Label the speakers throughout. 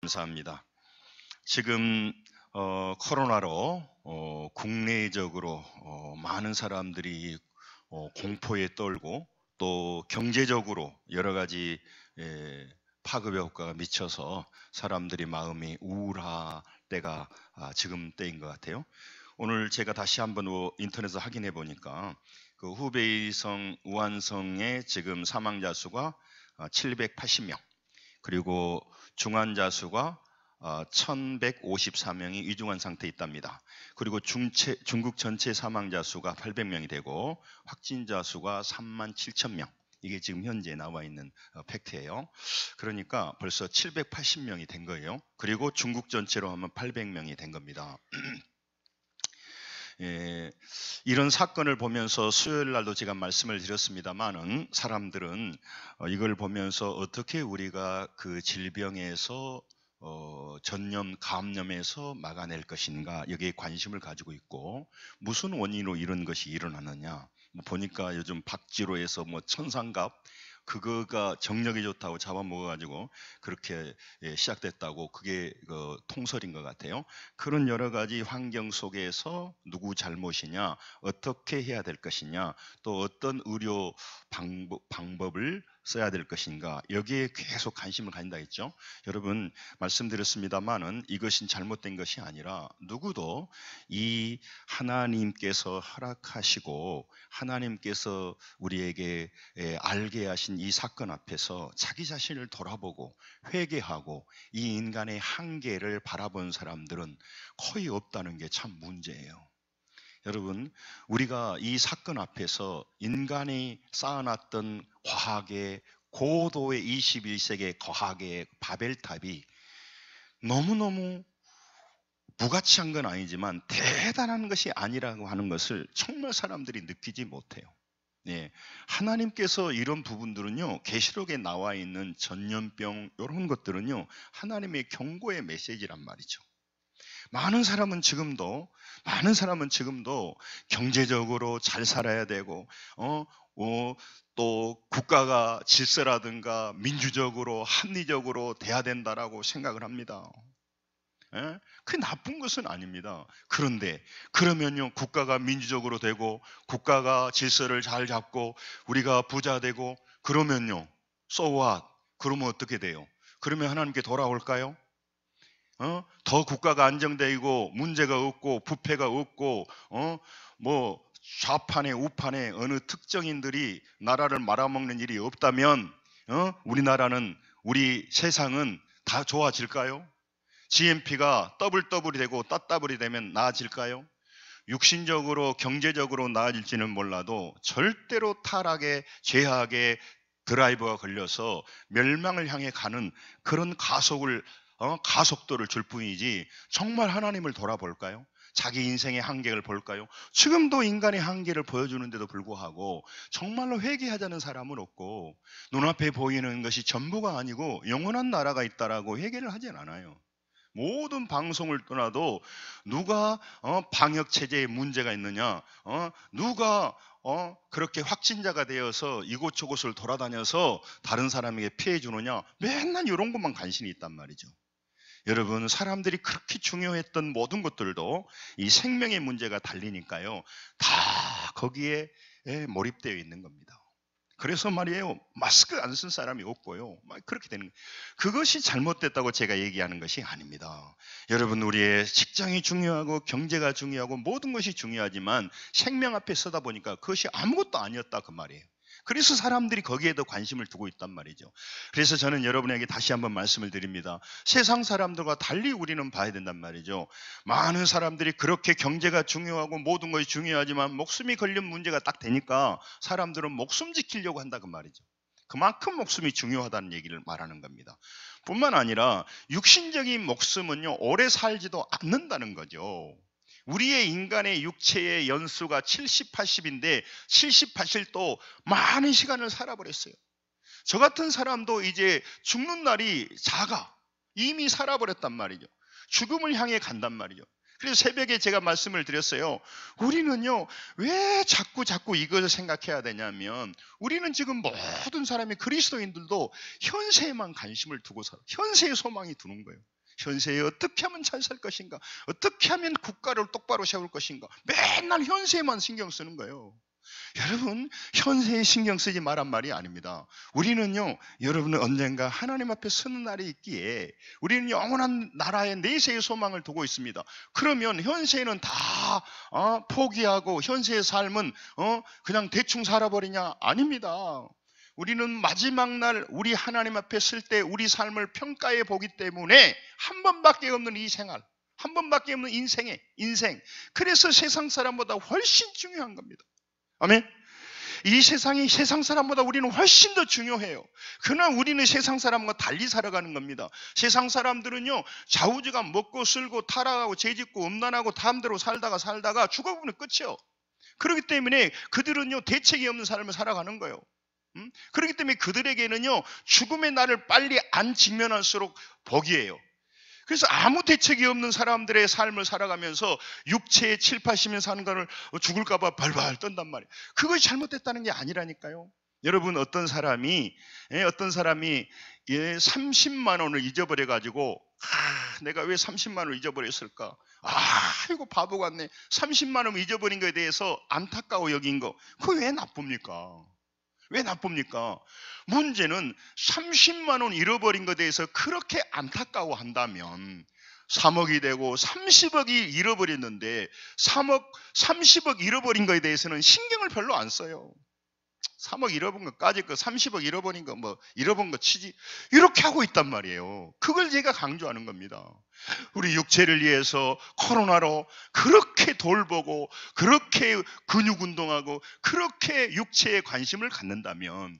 Speaker 1: 감사합니다. 지금 코로나로 국내적으로 많은 사람들이 공포에 떨고 또 경제적으로 여러 가지 파급의 효과가 미쳐서 사람들이 마음이 우울할 때가 지금 때인 것 같아요. 오늘 제가 다시 한번 인터넷에서 확인해 보니까 그 후베이성 우한성의 지금 사망자 수가 780명, 그리고 중환자 수가 1154명이 위중한 상태에 있답니다. 그리고 중국 전체 사망자 수가 800명이 되고 확진자 수가 37,000명. 이게 지금 현재 나와 있는 팩트예요. 그러니까 벌써 780명이 된 거예요. 그리고 중국 전체로 하면 800명이 된 겁니다. 이런 사건을 보면서 수요일 날도 제가 말씀을 드렸습니다만은 사람들은 이걸 보면서 어떻게 우리가 그 질병에서 감염에서 막아낼 것인가, 여기에 관심을 가지고 있고, 무슨 원인으로 이런 것이 일어나느냐. 보니까 요즘 박지로에서 천상갑, 그거가 정력이 좋다고 잡아먹어가지고 그렇게 시작됐다고, 그게 통설인 것 같아요. 그런 여러 가지 환경 속에서 누구 잘못이냐, 어떻게 해야 될 것이냐, 또 어떤 의료 방법을 써야 될 것인가, 여기에 계속 관심을 가진다 했죠. 여러분, 말씀드렸습니다만은 이것이 잘못된 것이 아니라 누구도 이 하나님께서 허락하시고 하나님께서 우리에게 알게 하신 이 사건 앞에서 자기 자신을 돌아보고 회개하고 이 인간의 한계를 바라본 사람들은 거의 없다는 게 참 문제예요. 여러분, 우리가 이 사건 앞에서 인간이 쌓아놨던 과학의 고도의 21세기의 과학의 바벨탑이 너무너무 무가치한 건 아니지만 대단한 것이 아니라고 하는 것을 정말 사람들이 느끼지 못해요. 하나님께서 이런 부분들은요, 계시록에 나와 있는 전염병 이런 것들은요, 하나님의 경고의 메시지란 말이죠. 많은 사람은 지금도 경제적으로 잘 살아야 되고, 또 국가가 질서라든가 민주적으로 합리적으로 돼야 된다라고 생각을 합니다. 그게 나쁜 것은 아닙니다. 그런데 그러면요, 국가가 민주적으로 되고 국가가 질서를 잘 잡고 우리가 부자 되고 그러면요, so what? 그러면 어떻게 돼요? 그러면 하나님께 돌아올까요? 더 국가가 안정되고 문제가 없고 부패가 없고 좌판에 우판에 어느 특정인들이 나라를 말아먹는 일이 없다면 우리 세상은 다 좋아질까요? GNP가 더블이 되고 따따블이 되면 나아질까요? 육신적으로 경제적으로 나아질지는 몰라도 절대로 타락의 죄악의 드라이버가 걸려서 멸망을 향해 가는 그런 가속도를 줄 뿐이지, 정말 하나님을 돌아볼까요? 자기 인생의 한계를 볼까요? 지금도 인간의 한계를 보여주는데도 불구하고 정말로 회개하자는 사람은 없고, 눈앞에 보이는 것이 전부가 아니고 영원한 나라가 있다라고 회개를 하진 않아요. 모든 방송을 떠나도 누가 방역 체제에 문제가 있느냐, 누가 그렇게 확진자가 되어서 이곳저곳을 돌아다녀서 다른 사람에게 피해 주느냐, 맨날 이런 것만 관심이 있단 말이죠. 여러분, 사람들이 그렇게 중요했던 모든 것들도 이 생명의 문제가 달리니까요, 다 거기에 몰입되어 있는 겁니다. 그래서 말이에요, 마스크 안 쓴 사람이 없고요, 그렇게 되는 거예요. 그것이 잘못됐다고 제가 얘기하는 것이 아닙니다. 여러분, 우리의 직장이 중요하고 경제가 중요하고 모든 것이 중요하지만 생명 앞에 서다 보니까 그것이 아무것도 아니었다, 그 말이에요. 그래서 사람들이 거기에 더 관심을 두고 있단 말이죠. 그래서 저는 여러분에게 다시 한번 말씀을 드립니다. 세상 사람들과 달리 우리는 봐야 된단 말이죠. 많은 사람들이 그렇게 경제가 중요하고 모든 것이 중요하지만 목숨이 걸린 문제가 딱 되니까 사람들은 목숨 지키려고 한다, 그 말이죠. 그만큼 목숨이 중요하다는 얘기를 말하는 겁니다. 뿐만 아니라 육신적인 목숨은요, 오래 살지도 않는다는 거죠. 우리의 인간의 육체의 연수가 70, 80인데 70, 80도 많은 시간을 살아버렸어요. 저 같은 사람도 이제 죽는 날이 이미 살아버렸단 말이죠. 죽음을 향해 간단 말이죠. 그래서 새벽에 제가 말씀을 드렸어요. 우리는요, 왜 자꾸 이것을 생각해야 되냐면, 우리는 지금 모든 사람이, 그리스도인들도 현세에만 관심을 두고 현세에 소망이 두는 거예요. 현세에 어떻게 하면 잘 살 것인가? 어떻게 하면 국가를 똑바로 세울 것인가? 맨날 현세에만 신경 쓰는 거예요. 여러분, 현세에 신경 쓰지 말란 말이 아닙니다. 우리는요, 여러분은 언젠가 하나님 앞에 서는 날이 있기에 우리는 영원한 나라의 내세의 소망을 두고 있습니다. 그러면 현세는 다 포기하고 현세의 삶은 그냥 대충 살아버리냐? 아닙니다. 우리는 마지막 날 우리 하나님 앞에 쓸 때 우리 삶을 평가해 보기 때문에 한 번밖에 없는 이 생활, 한 번밖에 없는 인생. 그래서 세상 사람보다 훨씬 중요한 겁니다. 아멘. 이 세상이 세상 사람보다 우리는 훨씬 더 중요해요. 그러나 우리는 세상 사람과 달리 살아가는 겁니다. 세상 사람들은요, 좌우지간 먹고 쓸고 타락하고 죄짓고 음란하고 다음대로 살다가 죽어보면 끝이요. 그렇기 때문에 그들은요, 대책이 없는 삶을 살아가는 거예요. 그렇기 때문에 그들에게는요, 죽음의 날을 빨리 안 직면할수록 복이에요. 그래서 아무 대책이 없는 사람들의 삶을 살아가면서 육체에 7, 80년 사는 거를 죽을까 봐 발발 떤단 말이에요. 그것이 잘못됐다는 게 아니라니까요. 여러분, 어떤 사람이 30만 원을 잊어버려가지고 내가 왜 30만 원을 잊어버렸을까? 이거 바보 같네. 30만 원을 잊어버린 거에 대해서 안타까워 여긴 거, 그거 왜 나쁩니까? 왜 나쁩니까? 문제는 30만 원 잃어버린 것에 대해서 그렇게 안타까워한다면 3억이 되고 30억이 잃어버렸는데 30억 잃어버린 것에 대해서는 신경을 별로 안 써요. 3억 잃어본 것까지 30억 잃어버린 거 잃어본 거 치지, 이렇게 하고 있단 말이에요. 그걸 제가 강조하는 겁니다. 우리 육체를 위해서 코로나로 그렇게 돌보고 그렇게 근육 운동하고 그렇게 육체에 관심을 갖는다면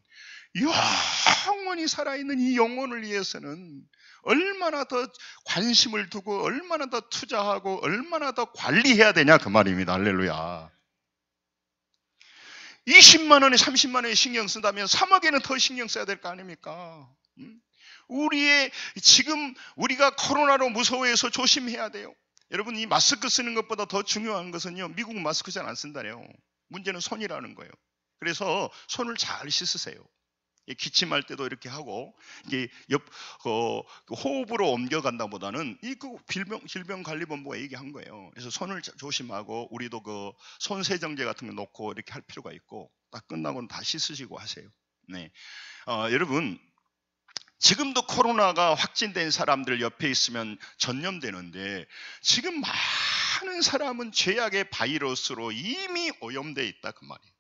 Speaker 1: 영원히 살아있는 이 영혼을 위해서는 얼마나 더 관심을 두고 얼마나 더 투자하고 얼마나 더 관리해야 되냐, 그 말입니다. 할렐루야. 20만 원에 30만 원에 신경 쓴다면 3억에는 더 신경 써야 될 거 아닙니까? 지금 우리가 코로나로 무서워해서 조심해야 돼요. 여러분, 이 마스크 쓰는 것보다 더 중요한 것은요, 미국은 마스크 잘 안 쓴다네요. 문제는 손이라는 거예요. 그래서 손을 잘 씻으세요. 기침할 때도 이렇게 하고, 이게 호흡으로 옮겨간다보다는 질병관리본부가 얘기한 거예요. 그래서 손을 조심하고, 우리도 손 세정제 같은 거 놓고 이렇게 할 필요가 있고, 딱 끝나고는 다 씻으시고 하세요. 네. 여러분, 지금도 코로나가 확진된 사람들 옆에 있으면 전염되는데, 지금 많은 사람은 죄악의 바이러스로 이미 오염되어 있다, 그 말이에요.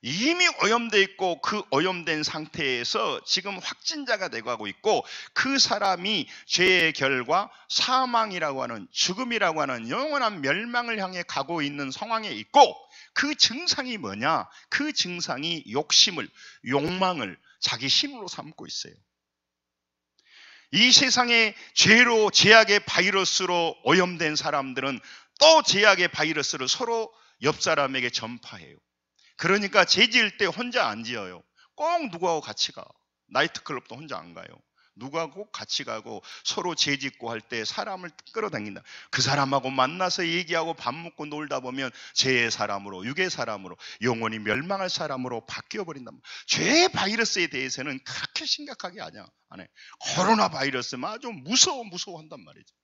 Speaker 1: 이미 오염되어 있고 그 오염된 상태에서 지금 확진자가 되고 있고, 그 사람이 죄의 결과 사망이라고 하는, 죽음이라고 하는 영원한 멸망을 향해 가고 있는 상황에 있고, 그 증상이 뭐냐? 그 증상이 욕망을 자기 힘으로 삼고 있어요. 이 세상에 죄악의 바이러스로 오염된 사람들은 또 죄악의 바이러스를 서로 옆 사람에게 전파해요. 그러니까 죄 지을 때 혼자 안 지어요. 꼭 누구하고 같이 가. 나이트클럽도 혼자 안 가요. 누구하고 같이 가고 서로 죄 짓고 할 때 사람을 끌어당긴다. 그 사람하고 만나서 얘기하고 밥 먹고 놀다 보면 죄의 사람으로, 육의 사람으로, 영원히 멸망할 사람으로 바뀌어버린다. 죄의 바이러스에 대해서는 그렇게 심각하게 안 해. 코로나 바이러스만 아주 무서워한단 말이죠.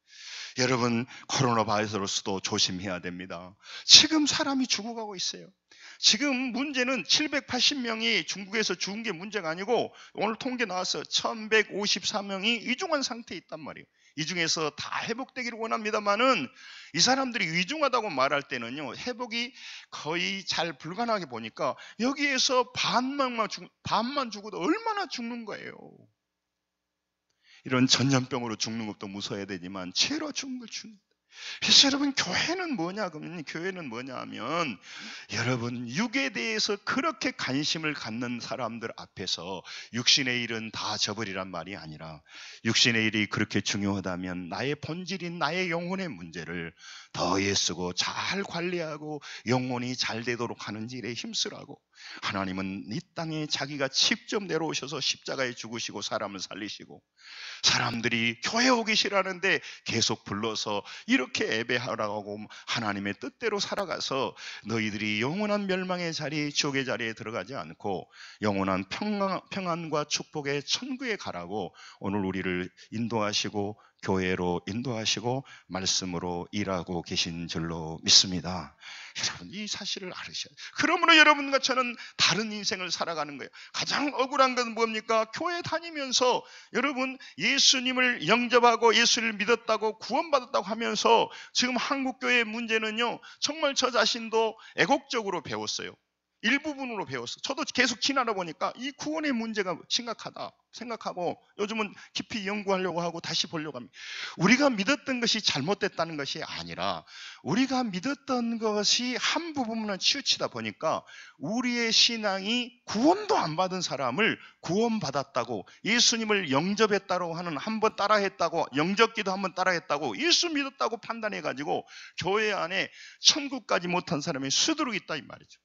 Speaker 1: 여러분, 코로나 바이러스도 조심해야 됩니다. 지금 사람이 죽어가고 있어요. 지금 문제는 780명이 중국에서 죽은 게 문제가 아니고, 오늘 통계 나와서 1154명이 위중한 상태에 있단 말이에요. 이 중에서 다 회복되기를 원합니다만은, 이 사람들이 위중하다고 말할 때는요, 회복이 거의 잘 불가능하게 보니까 여기에서 반만 죽어도 얼마나 죽는 거예요. 이런 전염병으로 죽는 것도 무서워야 되지만 죄로 죽는 걸 죽는. 그래서 여러분, 교회는 뭐냐 하면, 여러분, 육에 대해서 그렇게 관심을 갖는 사람들 앞에서 육신의 일은 다 저버리란 말이 아니라, 육신의 일이 그렇게 중요하다면 나의 본질인 나의 영혼의 문제를 더 애쓰고 잘 관리하고 영혼이 잘 되도록 하는 일에 힘쓰라고. 하나님은 이 땅에 자기가 직접 내려오셔서 십자가에 죽으시고 사람을 살리시고, 사람들이 교회 오기 싫어하는데 계속 불러서 이렇게 예배하라고 하나님의 뜻대로 살아가서 너희들이 영원한 멸망의 자리, 지옥의 자리에 들어가지 않고 영원한 평안과 축복의 천국에 가라고 오늘 우리를 인도하시고 교회로 인도하시고 말씀으로 일하고 계신 줄로 믿습니다. 여러분, 이 사실을 알으셔야 돼요. 그러므로 여러분과 저는 다른 인생을 살아가는 거예요. 가장 억울한 건 뭡니까? 교회 다니면서 여러분 예수님을 영접하고 예수를 믿었다고 구원받았다고 하면서 지금 한국교회의 문제는요, 정말 저 자신도 애곡적으로 배웠어요. 일부분으로 배웠어. 저도 계속 지나다 보니까 이 구원의 문제가 심각하다 생각하고 요즘은 깊이 연구하려고 하고 다시 보려고 합니다. 우리가 믿었던 것이 잘못됐다는 것이 아니라 우리가 믿었던 것이 한 부분만 치우치다 보니까 우리의 신앙이 구원도 안 받은 사람을 구원받았다고, 예수님을 영접했다고 하는, 한번 따라했다고, 영접기도 한번 따라했다고, 예수 믿었다고 판단해가지고 교회 안에 천국까지 못한 사람이 수두룩 있다 이 말이죠.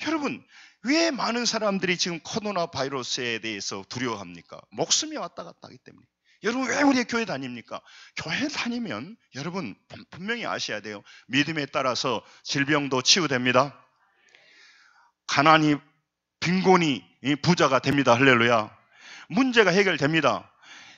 Speaker 1: 여러분, 왜 많은 사람들이 지금 코로나 바이러스에 대해서 두려워합니까? 목숨이 왔다 갔다 하기 때문에. 여러분, 왜 우리 교회 다닙니까? 교회 다니면 여러분 분명히 아셔야 돼요. 믿음에 따라서 질병도 치유됩니다. 가난이, 빈곤이 부자가 됩니다. 할렐루야. 문제가 해결됩니다.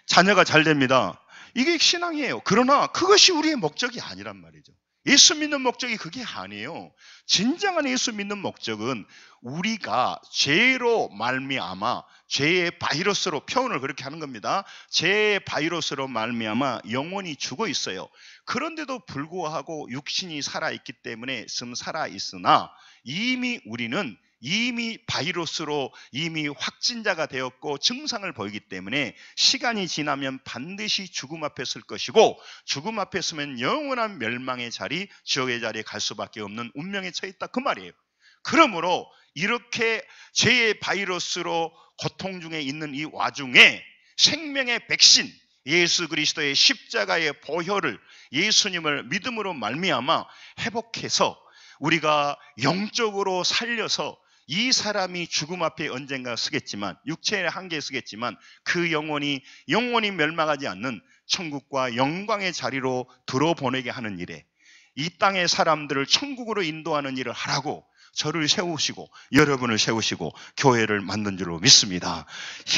Speaker 1: 자녀가 잘 됩니다. 이게 신앙이에요. 그러나 그것이 우리의 목적이 아니란 말이죠. 예수 믿는 목적이 그게 아니에요. 진정한 예수 믿는 목적은 우리가 죄로 말미암아, 죄의 바이러스로, 표현을 그렇게 하는 겁니다. 죄의 바이러스로 말미암아 영혼이 죽어 있어요. 그런데도 불구하고 육신이 살아있기 때문에 살아있으나 우리는 이미 바이러스로 이미 확진자가 되었고 증상을 보이기 때문에 시간이 지나면 반드시 죽음 앞에 설 것이고, 죽음 앞에 서면 영원한 멸망의 자리, 지옥의 자리에 갈 수밖에 없는 운명에 처해 있다 그 말이에요. 그러므로 이렇게 죄의 바이러스로 고통 중에 있는 이 와중에 생명의 백신, 예수 그리스도의 십자가의 보혈을, 예수님을 믿음으로 말미암아 회복해서 우리가 영적으로 살려서 이 사람이 죽음 앞에 언젠가 서겠지만, 육체의 한계에 서겠지만 그 영혼이 멸망하지 않는 천국과 영광의 자리로 들어보내게 하는 일에, 이 땅의 사람들을 천국으로 인도하는 일을 하라고 저를 세우시고 여러분을 세우시고 교회를 만든 줄로 믿습니다.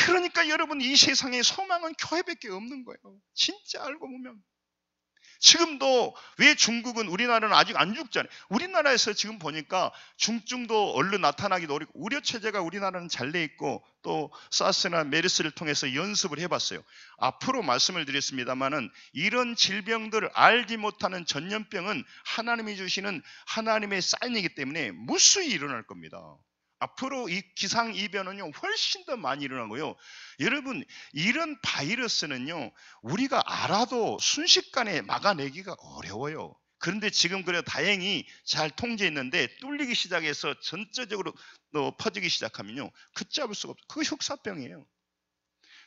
Speaker 1: 그러니까 여러분, 이 세상에 소망은 교회밖에 없는 거예요. 진짜 알고 보면. 지금도 왜 중국은, 우리나라는 아직 안 죽잖아요. 우리나라에서 지금 보니까 중증도 얼른 나타나기도 어렵고, 의료체제가 우리나라는 잘 돼 있고 또 사스나 메르스를 통해서 연습을 해봤어요. 앞으로 말씀을 드렸습니다마는 이런 질병들을 알지 못하는 전염병은 하나님이 주시는 하나님의 사인이기 때문에 무수히 일어날 겁니다. 앞으로 이 기상이변은요 훨씬 더 많이 일어나고요. 여러분, 이런 바이러스는요 우리가 알아도 순식간에 막아내기가 어려워요. 그런데 지금 그래 다행히 잘 통제했는데 뚫리기 시작해서 전체적으로 또 퍼지기 시작하면요 걷잡을 수가 없어요. 그거 흑사병이에요.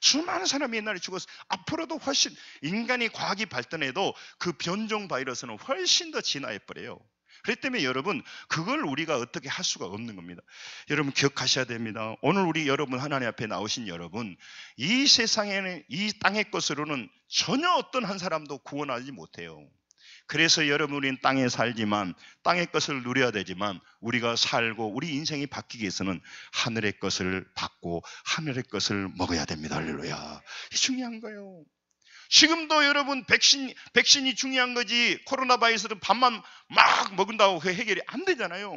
Speaker 1: 수많은 사람이 옛날에 죽었어. 앞으로도 훨씬 인간이 과학이 발전해도 그 변종 바이러스는 훨씬 더 진화해버려요. 그렇기 때문에 여러분, 그걸 우리가 어떻게 할 수가 없는 겁니다. 여러분 기억하셔야 됩니다. 오늘 우리 여러분, 하나님 앞에 나오신 여러분, 이 세상에는, 이 땅의 것으로는 전혀 어떤 한 사람도 구원하지 못해요. 그래서 여러분, 우리는 땅에 살지만, 땅의 것을 누려야 되지만, 우리가 살고 우리 인생이 바뀌기 위해서는 하늘의 것을 받고 하늘의 것을 먹어야 됩니다. 할렐루야. 이 중요한 거예요. 지금도 여러분 백신이 중요한 거지, 코로나 바이러스는 밥만 막 먹는다고 그 해결이 안 되잖아요.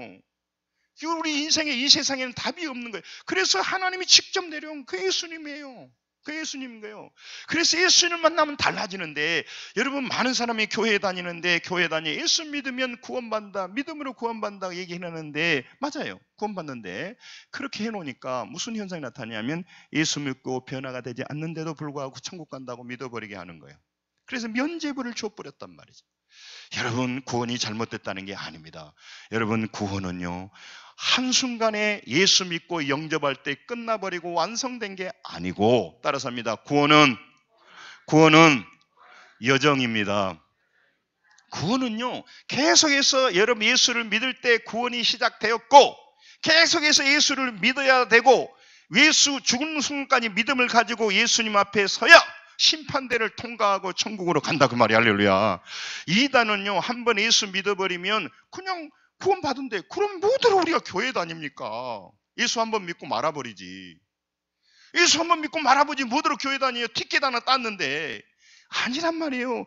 Speaker 1: 우리 인생의 이 세상에는 답이 없는 거예요. 그래서 하나님이 직접 내려온 그 예수님이에요. 그 예수님인 거예요. 그래서 예수님을 만나면 달라지는데, 여러분 많은 사람이 교회에 다니는데, 교회 다니 예수 믿으면 구원받는다, 믿음으로 구원받는다 얘기하는데, 맞아요, 구원받는데 그렇게 해놓으니까 무슨 현상이 나타나냐면 예수 믿고 변화가 되지 않는데도 불구하고 천국 간다고 믿어버리게 하는 거예요. 그래서 면죄부를 줘버렸단 말이죠. 여러분, 구원이 잘못됐다는 게 아닙니다. 여러분, 구원은요 한순간에 예수 믿고 영접할 때 끝나버리고 완성된 게 아니고, 따라서 합니다. 구원은 여정입니다. 구원은요 계속해서 여러분 예수를 믿을 때 구원이 시작되었고, 계속해서 예수를 믿어야 되고, 예수 죽은 순간까지 믿음을 가지고 예수님 앞에 서야 심판대를 통과하고 천국으로 간다 그 말이야. 할렐루야. 이단은요 한번 예수 믿어버리면 그냥 구원받은데, 그럼 뭐대로 우리가 교회 다닙니까? 예수 한번 믿고 말아버리지. 예수 한번 믿고 말아보지 뭐대로 교회 다니요? 티켓 하나 땄는데. 아니란 말이에요.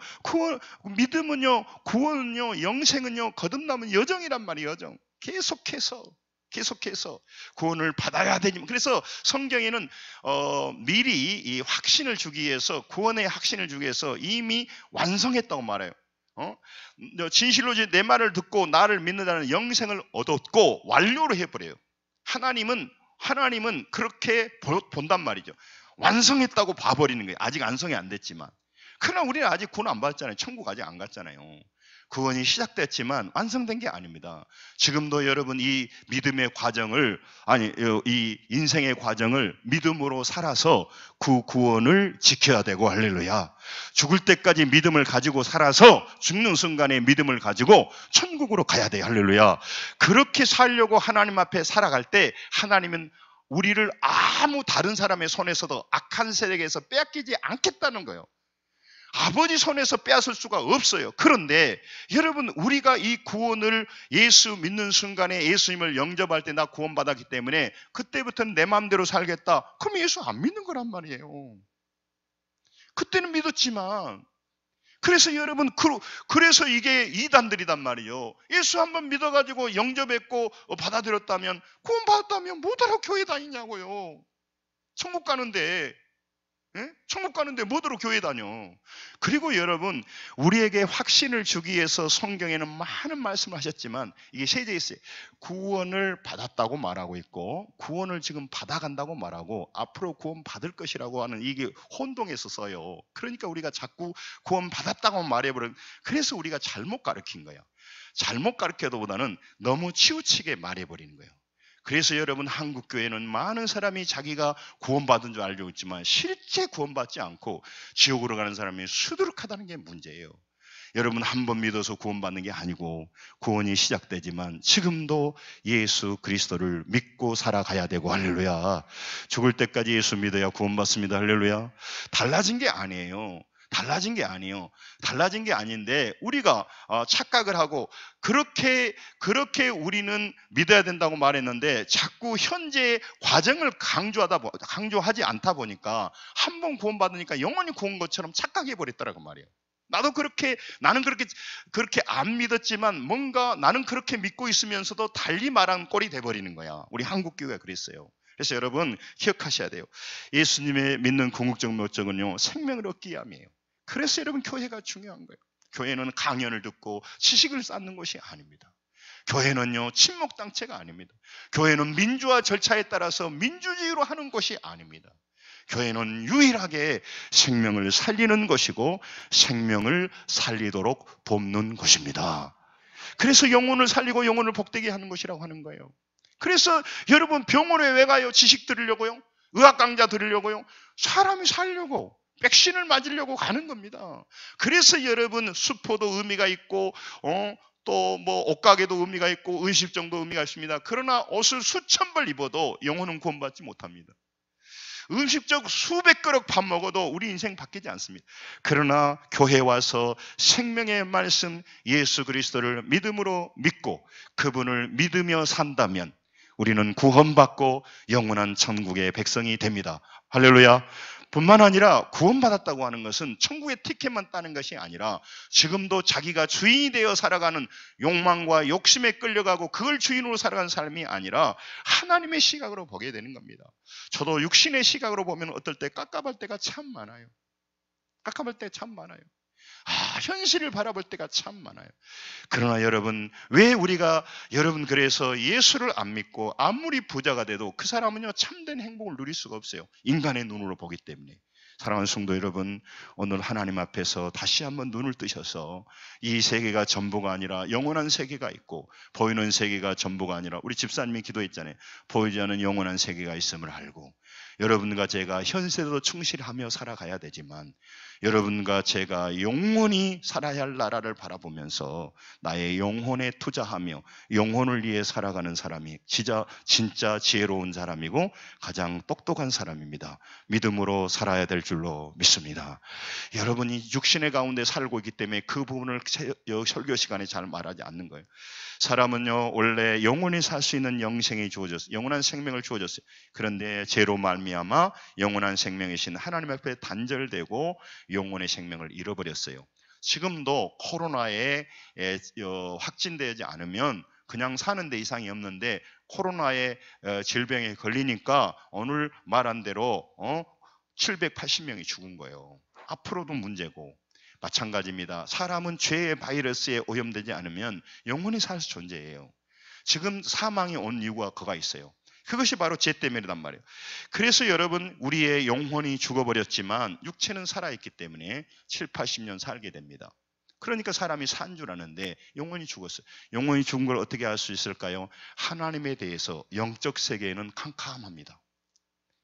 Speaker 1: 믿음은요, 구원은요, 영생은요, 거듭남은 여정이란 말이에요. 여정. 계속해서 구원을 받아야 되지만, 그래서 성경에는 미리 이 확신을 주기 위해서, 구원의 확신을 주기 위해서 이미 완성했다고 말해요. 진실로 내 말을 듣고 나를 믿는다는 영생을 얻었고 완료로 해버려요. 하나님은 그렇게 본단 말이죠. 완성했다고 봐버리는 거예요. 아직 완성이 안 됐지만. 그러나 우리는 아직 구원 안 받았잖아요. 천국 아직 안 갔잖아요. 구원이 시작됐지만 완성된 게 아닙니다. 지금도 여러분 이 믿음의 과정을, 이 인생의 과정을 믿음으로 살아서 그 구원을 지켜야 되고, 할렐루야. 죽을 때까지 믿음을 가지고 살아서 죽는 순간에 믿음을 가지고 천국으로 가야 돼요. 할렐루야. 그렇게 살려고 하나님 앞에 살아갈 때 하나님은 우리를 아무 다른 사람의 손에서도 악한 세력에서 빼앗기지 않겠다는 거예요. 아버지 손에서 빼앗을 수가 없어요. 그런데 여러분, 우리가 이 구원을 예수 믿는 순간에 예수님을 영접할 때 나 구원받았기 때문에 그때부터는 내 마음대로 살겠다. 그럼 예수 안 믿는 거란 말이에요. 그때는 믿었지만. 그래서 여러분, 그래서 이게 이단들이단 말이에요. 예수 한번 믿어가지고 영접했고 받아들였다면, 구원받았다면 뭐하러 교회 다니냐고요. 천국 가는데 뭐더러 교회 다녀. 그리고 여러분, 우리에게 확신을 주기 위해서 성경에는 많은 말씀을 하셨지만 이게 세제에 있어요. 구원을 받았다고 말하고 있고, 구원을 지금 받아간다고 말하고, 앞으로 구원 받을 것이라고 하는, 이게 혼동해서 써요. 그러니까 우리가 자꾸 구원 받았다고 말해버린, 그래서 우리가 잘못 가르친 거예요. 잘못 가르쳐도보다는 너무 치우치게 말해버리는 거예요. 그래서 여러분, 한국교회는 많은 사람이 자기가 구원받은 줄 알고 있지만 실제 구원받지 않고 지옥으로 가는 사람이 수두룩하다는 게 문제예요. 여러분, 한 번 믿어서 구원받는 게 아니고 구원이 시작되지만 지금도 예수 그리스도를 믿고 살아가야 되고, 할렐루야. 죽을 때까지 예수 믿어야 구원받습니다. 할렐루야. 달라진 게 아니에요. 달라진 게 아닌데 우리가 착각을 하고 그렇게 우리는 믿어야 된다고 말했는데 자꾸 현재의 과정을 강조하지 않다 보니까 한 번 구원받으니까 영원히 구원 것처럼 착각해 버렸더라고 말이에요. 나는 그렇게 안 믿었지만 뭔가 나는 그렇게 믿고 있으면서도 달리 말한 꼴이 돼버리는 거야. 우리 한국교회가 그랬어요. 그래서 여러분 기억하셔야 돼요. 예수님의 믿는 궁극적 목적은요, 생명을 얻기 위함이에요. 그래서 여러분, 교회가 중요한 거예요. 교회는 강연을 듣고 지식을 쌓는 것이 아닙니다. 교회는요, 친목단체가 아닙니다. 교회는 민주화 절차에 따라서 민주주의로 하는 것이 아닙니다. 교회는 유일하게 생명을 살리는 것이고 생명을 살리도록 돕는 것입니다. 그래서 영혼을 살리고 영혼을 복되게 하는 것이라고 하는 거예요. 그래서 여러분, 병원에 왜 가요? 지식 들으려고요? 의학 강좌 들으려고요? 사람이 살려고, 백신을 맞으려고 가는 겁니다. 그래서 여러분, 수포도 의미가 있고 또 뭐 옷가게도 의미가 있고 은식정도 의미가 있습니다. 그러나 옷을 수천 벌 입어도 영혼은 구원받지 못합니다. 음식적 수백 그릇 밥 먹어도 우리 인생 바뀌지 않습니다. 그러나 교회에 와서 생명의 말씀 예수 그리스도를 믿음으로 믿고 그분을 믿으며 산다면 우리는 구원받고 영원한 천국의 백성이 됩니다. 할렐루야. 뿐만 아니라 구원받았다고 하는 것은 천국의 티켓만 따는 것이 아니라 지금도 자기가 주인이 되어 살아가는 욕망과 욕심에 끌려가고 그걸 주인으로 살아가는 삶이 아니라 하나님의 시각으로 보게 되는 겁니다. 저도 육신의 시각으로 보면 어떨 때 깝깝할 때가 참 많아요. 현실을 바라볼 때가 참 많아요. 그러나 여러분, 그래서 예수를 안 믿고 아무리 부자가 돼도 그 사람은요, 참된 행복을 누릴 수가 없어요. 인간의 눈으로 보기 때문에. 사랑하는 성도 여러분, 오늘 하나님 앞에서 다시 한번 눈을 뜨셔서 이 세계가 전부가 아니라 영원한 세계가 있고 보이는 세계가 전부가 아니라, 우리 집사님이 기도했잖아요. 보이지 않는 영원한 세계가 있음을 알고 여러분과 제가 현세도 충실하며 살아가야 되지만 여러분과 제가 영원히 살아야 할 나라를 바라보면서 나의 영혼에 투자하며 영혼을 위해 살아가는 사람이 진짜 지혜로운 사람이고 가장 똑똑한 사람입니다. 믿음으로 살아야 될 줄로 믿습니다. 여러분이 육신의 가운데 살고 있기 때문에 그 부분을 설교 시간에 잘 말하지 않는 거예요. 사람은요, 원래 영원히 살 수 있는 영생이 주어졌어요. 영원한 생명을 주어졌어요. 그런데 죄로 말미암아 영원한 생명이신 하나님 앞에 단절되고 영혼의 생명을 잃어버렸어요. 지금도 코로나에 확진되지 않으면 그냥 사는 데 이상이 없는데 코로나의 질병에 걸리니까 오늘 말한 대로 780명이 죽은 거예요. 앞으로도 문제고 마찬가지입니다. 사람은 죄의 바이러스에 오염되지 않으면 영원히 살 수 존재해요. 지금 사망이 온 이유가 그가 있어요. 그것이 바로 죄 때문이란 말이에요. 그래서 여러분 우리의 영혼이 죽어버렸지만 육체는 살아있기 때문에 7, 80년 살게 됩니다. 그러니까 사람이 산 줄 아는데 영혼이 죽었어요. 영혼이 죽은 걸 어떻게 알 수 있을까요? 하나님에 대해서 영적 세계에는 캄캄합니다.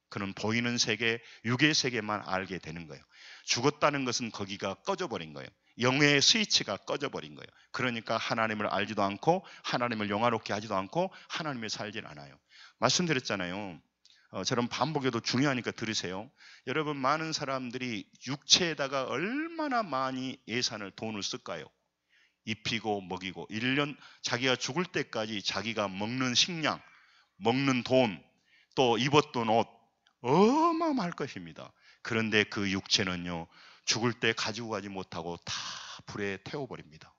Speaker 1: 그는 보이는 세계, 육의 세계만 알게 되는 거예요. 죽었다는 것은 거기가 꺼져버린 거예요. 영의 스위치가 꺼져버린 거예요. 그러니까 하나님을 알지도 않고 하나님을 영화롭게 하지도 않고 하나님을 살질 않아요. 말씀드렸잖아요. 저런 반복해도 중요하니까 들으세요. 여러분 많은 사람들이 육체에다가 얼마나 많이 예산을 돈을 쓸까요? 입히고 먹이고 1년 자기가 죽을 때까지 자기가 먹는 식량, 먹는 돈, 또 입었던 옷 어마어마할 것입니다. 그런데 그 육체는요 죽을 때 가지고 가지 못하고 다 불에 태워버립니다.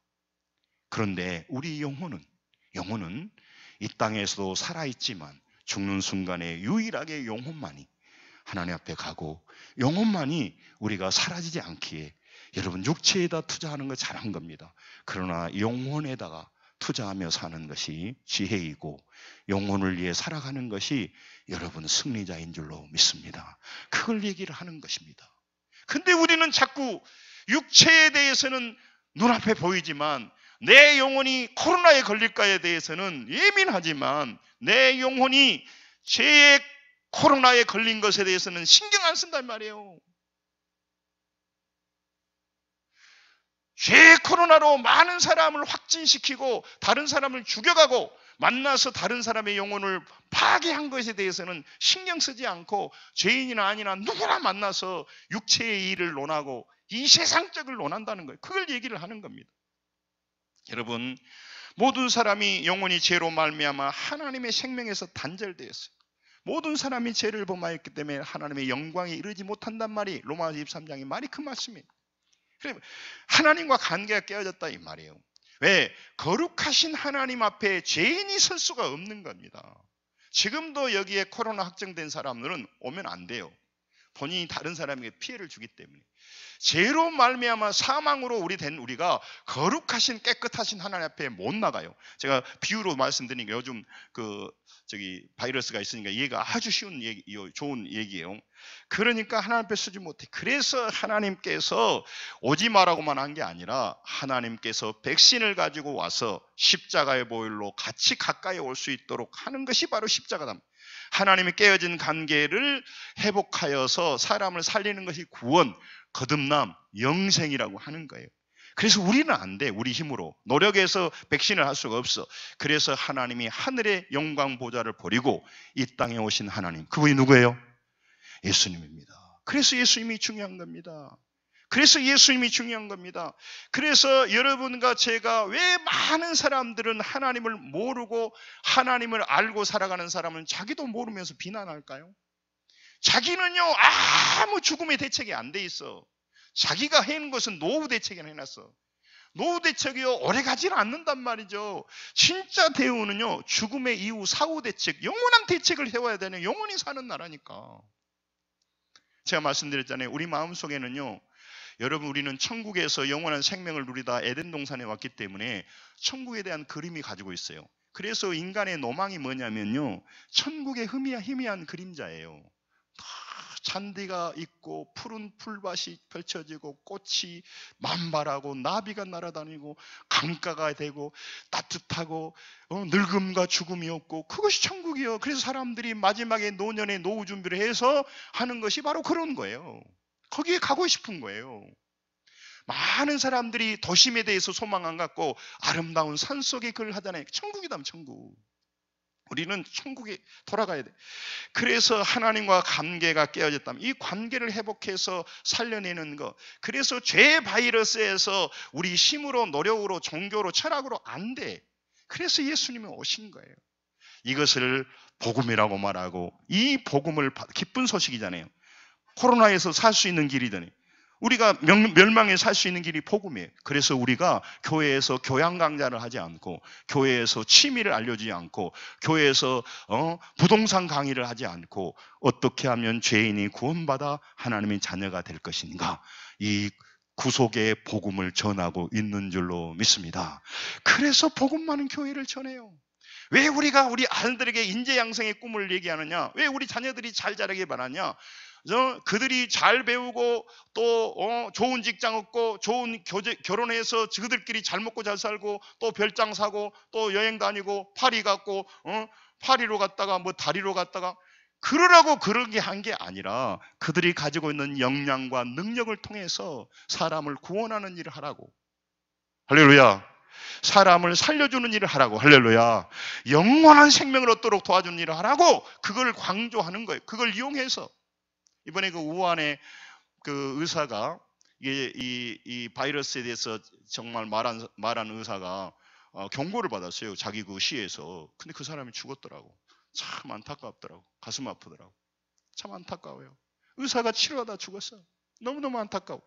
Speaker 1: 그런데 우리 영혼은 이 땅에서도 살아있지만 죽는 순간에 유일하게 영혼만이 하나님 앞에 가고 영혼만이 우리가 사라지지 않기에 여러분 육체에다 투자하는 거 잘한 겁니다. 그러나 영혼에다가 투자하며 사는 것이 지혜이고 영혼을 위해 살아가는 것이 여러분 승리자인 줄로 믿습니다. 그걸 얘기를 하는 것입니다. 근데 우리는 자꾸 육체에 대해서는 눈앞에 보이지만 내 영혼이 코로나에 걸릴까에 대해서는 예민하지만 내 영혼이 죄의 코로나에 걸린 것에 대해서는 신경 안 쓴단 말이에요. 죄의 코로나로 많은 사람을 확진시키고 다른 사람을 죽여가고 만나서 다른 사람의 영혼을 파괴한 것에 대해서는 신경 쓰지 않고 죄인이나 아니나 누구나 만나서 육체의 일을 논하고 이 세상적을 논한다는 거예요. 그걸 얘기를 하는 겁니다. 여러분 모든 사람이 영혼이 죄로 말미암아 하나님의 생명에서 단절되었어요. 모든 사람이 죄를 범하였기 때문에 하나님의 영광에 이르지 못한단 말이 로마서 23장의 말이 그 말씀이에요. 하나님과 관계가 깨어졌다 이 말이에요. 왜? 거룩하신 하나님 앞에 죄인이 설 수가 없는 겁니다. 지금도 여기에 코로나 확정된 사람들은 오면 안 돼요. 본인이 다른 사람에게 피해를 주기 때문에. 죄로 말미암아 사망으로 우리가 거룩하신 깨끗하신 하나님 앞에 못 나가요. 제가 비유로 말씀드리니까 요즘 바이러스가 있으니까 이해가 아주 쉬운 얘기, 좋은 얘기예요. 그러니까 하나님 앞에 서지 못해. 그래서 하나님께서 오지 마라고만 한 게 아니라 하나님께서 백신을 가지고 와서 십자가의 보혈로 같이 가까이 올 수 있도록 하는 것이 바로 십자가다. 하나님이 깨어진 관계를 회복하여서 사람을 살리는 것이 구원, 거듭남, 영생이라고 하는 거예요. 그래서 우리는 안 돼. 우리 힘으로 노력해서 백신을 할 수가 없어. 그래서 하나님이 하늘의 영광 보좌를 버리고 이 땅에 오신 하나님, 그분이 누구예요? 예수님입니다. 그래서 예수님이 중요한 겁니다. 그래서 여러분과 제가 왜 많은 사람들은 하나님을 모르고 하나님을 알고 살아가는 사람은 자기도 모르면서 비난할까요? 자기는요 아무 죽음의 대책이 안 돼 있어. 자기가 해놓은 것은 노후 대책이나 해놨어. 노후 대책이요 오래 가지는 않는단 말이죠. 진짜 대우는요 죽음의 이후 사후 대책, 영원한 대책을 세워야 되는 영원히 사는 나라니까. 제가 말씀드렸잖아요. 우리 마음속에는요 여러분 우리는 천국에서 영원한 생명을 누리다 에덴 동산에 왔기 때문에 천국에 대한 그림이 가지고 있어요. 그래서 인간의 로망이 뭐냐면요 천국의 희미한 그림자예요. 잔디가 있고 푸른 풀밭이 펼쳐지고 꽃이 만발하고 나비가 날아다니고 강가가 되고 따뜻하고 늙음과 죽음이 없고 그것이 천국이요. 그래서 사람들이 마지막에 노년에 노후 준비를 해서 하는 것이 바로 그런 거예요. 거기에 가고 싶은 거예요. 많은 사람들이 도심에 대해서 소망 안 갖고 아름다운 산속에 그걸 하잖아요. 천국이다면 천국. 우리는 천국에 돌아가야 돼. 그래서 하나님과 관계가 깨어졌다면 이 관계를 회복해서 살려내는 것. 그래서 죄 바이러스에서 우리 힘으로 노력으로 종교로 철학으로 안 돼. 그래서 예수님이 오신 거예요. 이것을 복음이라고 말하고, 이 복음을 기쁜 소식이잖아요. 코로나에서 살 수 있는 길이더니 우리가 멸망에 살 수 있는 길이 복음이에요. 그래서 우리가 교회에서 교양 강좌를 하지 않고, 교회에서 취미를 알려주지 않고, 교회에서 부동산 강의를 하지 않고, 어떻게 하면 죄인이 구원받아 하나님의 자녀가 될 것인가, 이 구속의 복음을 전하고 있는 줄로 믿습니다. 그래서 복음 많은 교회를 전해요. 왜 우리가 우리 아들들에게 인재 양성의 꿈을 얘기하느냐? 왜 우리 자녀들이 잘 자라길 바라냐? 그들이 잘 배우고 또 좋은 직장 얻고 좋은 결혼해서 그들끼리 잘 먹고 잘 살고 또 별장 사고 또 여행 다니고 파리 갔고 파리로 갔다가 뭐 다리로 갔다가 그러라고 그런 게 한 게 아니라 그들이 가지고 있는 역량과 능력을 통해서 사람을 구원하는 일을 하라고. 할렐루야. 사람을 살려주는 일을 하라고. 할렐루야. 영원한 생명을 얻도록 도와주는 일을 하라고. 그걸 강조하는 거예요. 그걸 이용해서. 이번에 그 우한의 그 의사가 이 바이러스에 대해서 정말 말한 의사가 경고를 받았어요. 자기 그 시에서. 근데 그 사람이 죽었더라고. 참 안타깝더라고. 가슴 아프더라고. 참 안타까워요. 의사가 치료하다 죽었어. 너무너무 안타까워.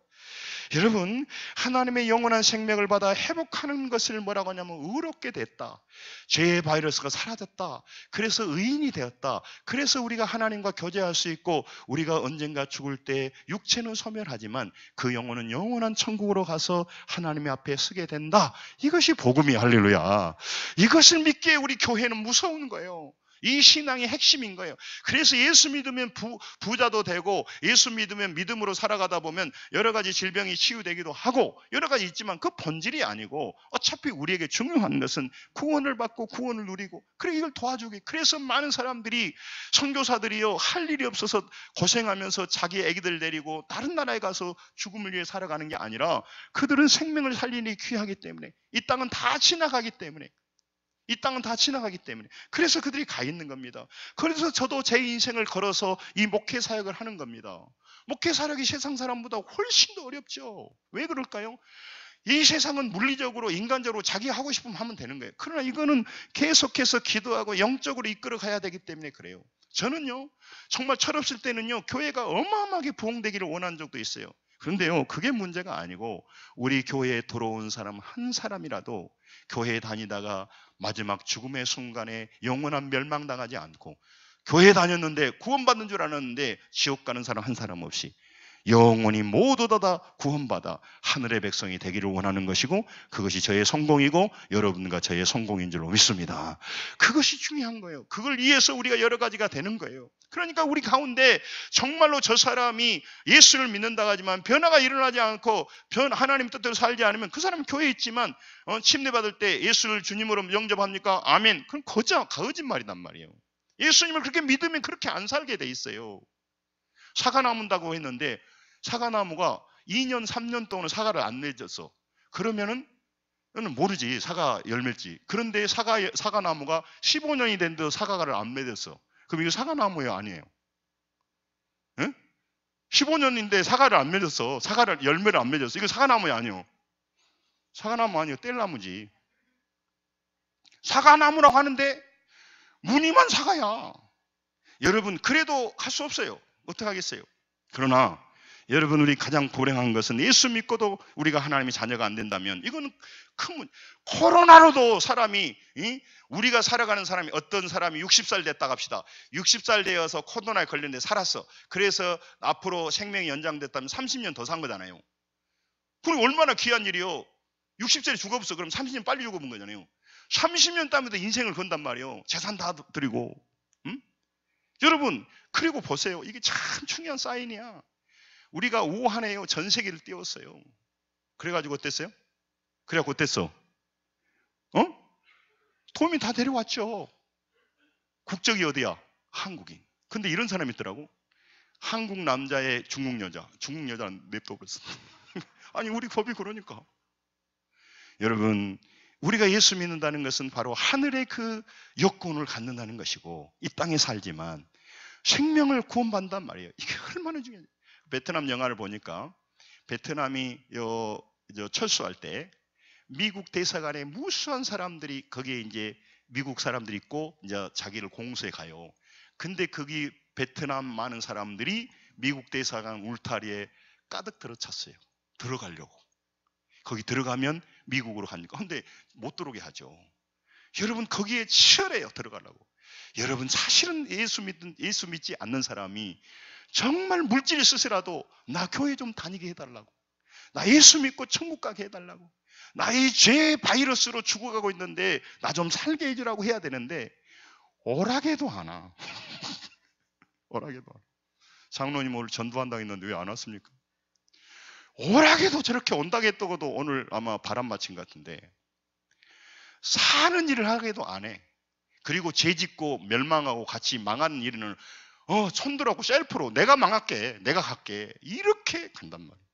Speaker 1: 여러분, 하나님의 영원한 생명을 받아 회복하는 것을 뭐라고 하냐면 의롭게 됐다. 죄의 바이러스가 사라졌다. 그래서 의인이 되었다. 그래서 우리가 하나님과 교제할 수 있고, 우리가 언젠가 죽을 때 육체는 소멸하지만 그 영혼은 영원한 천국으로 가서 하나님의 앞에 서게 된다. 이것이 복음이야. 할렐루야. 이것을 믿기에 우리 교회는 무서운 거예요. 이 신앙의 핵심인 거예요. 그래서 예수 믿으면 부자도 되고, 예수 믿으면 믿음으로 살아가다 보면 여러 가지 질병이 치유되기도 하고 여러 가지 있지만 그 본질이 아니고, 어차피 우리에게 중요한 것은 구원을 받고 구원을 누리고, 그래 이걸 도와주기. 그래서 많은 사람들이, 선교사들이요, 할 일이 없어서 고생하면서 자기 애기들 데리고 다른 나라에 가서 죽음을 위해 살아가는 게 아니라, 그들은 생명을 살리니 귀하기 때문에, 이 땅은 다 지나가기 때문에, 이 땅은 다 지나가기 때문에, 그래서 그들이 가 있는 겁니다. 그래서 저도 제 인생을 걸어서 이 목회 사역을 하는 겁니다. 목회 사역이 세상 사람보다 훨씬 더 어렵죠. 왜 그럴까요? 이 세상은 물리적으로 인간적으로 자기 하고 싶으면 하면 되는 거예요. 그러나 이거는 계속해서 기도하고 영적으로 이끌어 가야 되기 때문에 그래요. 저는요, 정말 철없을 때는요, 교회가 어마어마하게 부흥되기를 원한 적도 있어요. 그런데요, 그게 문제가 아니고, 우리 교회에 들어온 사람 한 사람이라도 교회에 다니다가 마지막 죽음의 순간에 영원한 멸망당하지 않고, 교회 다녔는데 구원받는 줄 알았는데 지옥 가는 사람 한 사람 없이 영원히 모두 다 구원받아 하늘의 백성이 되기를 원하는 것이고, 그것이 저의 성공이고 여러분과 저의 성공인 줄로 믿습니다. 그것이 중요한 거예요. 그걸 위해서 우리가 여러 가지가 되는 거예요. 그러니까 우리 가운데 정말로 저 사람이 예수를 믿는다고 하지만 변화가 일어나지 않고 하나님 뜻대로 살지 않으면, 그 사람은 교회에 있지만 침례받을 때 예수를 주님으로 영접합니까? 아멘. 그건 거짓말이란 말이에요. 예수님을 그렇게 믿으면 그렇게 안 살게 돼 있어요. 사과 나문다고 했는데 사과나무가 2년 3년 동안 사과를 안 맺었어. 그러면은 모르지, 사과 열매일지. 그런데 사과나무가 15년이 됐는데 사과를 안 맺었어. 그럼 이거 사과나무예요, 아니에요? 응? 15년인데 사과를 안 맺었어. 사과를 열매를 안 맺었어. 이거 사과나무야, 아니요? 사과나무 아니요, 뗄나무지. 사과나무라고 하는데 무늬만 사과야. 여러분, 그래도 할 수 없어요. 어떡하겠어요? 그러나 여러분, 우리 가장 불행한 것은 예수 믿고도 우리가 하나님의 자녀가 안 된다면, 이거는 큰 코로나로도 사람이, 우리가 살아가는 사람이, 어떤 사람이 60살 됐다 갑시다. 60살 되어서 코로나에 걸렸는데 살았어. 그래서 앞으로 생명이 연장됐다면 30년 더 산 거잖아요. 그럼 얼마나 귀한 일이요. 60살에 죽어버렸어. 그럼 30년 빨리 죽어본 거잖아요. 30년 따면도 인생을 건단 말이에요. 재산 다 드리고. 여러분, 그리고 보세요. 이게 참 중요한 사인이야. 우리가 우한에요, 전 세계를 띄웠어요. 그래가지고 어땠어요? 그래갖고 어땠어? 도민 다 데려왔죠. 국적이 어디야? 한국인. 근데 이런 사람이 있더라고. 한국 남자의 중국 여자. 중국 여자는 냅둬버렸어. 아니, 우리 법이 그러니까. 여러분, 우리가 예수 믿는다는 것은 바로 하늘의 그 여권을 갖는다는 것이고, 이 땅에 살지만 생명을 구원받는단 말이에요. 이게 얼마나 중요해요. 베트남 영화를 보니까 베트남이 철수할 때 미국 대사관에 무수한 사람들이 거기에 이제 미국 사람들이 있고 이제 자기를 공수해 가요. 근데 거기 베트남 많은 사람들이 미국 대사관 울타리에 가득 들어찼어요. 들어가려고. 거기 들어가면 미국으로 가니까. 근데 못 들어오게 하죠. 여러분 거기에 치열해요. 들어가려고. 여러분 사실은 예수 믿지 않는 사람이 정말 물질이 있으시라도 나 교회 좀 다니게 해달라고. 나 예수 믿고 천국 가게 해달라고. 나 이 죄 바이러스로 죽어가고 있는데 나 좀 살게 해주라고 해야 되는데 오라게도 안 와. 오라게도 안 와. 장로님 오늘 전도한다고 했는데 왜 안 왔습니까? 오라게도 저렇게 온다고 했다고도 오늘 아마 바람 맞힌 것 같은데 사는 일을 하게도 안 해. 그리고 죄 짓고 멸망하고 같이 망하는 일은 손들어갖고 셀프로 내가 망할게, 내가 갈게 이렇게 간단 말이에요.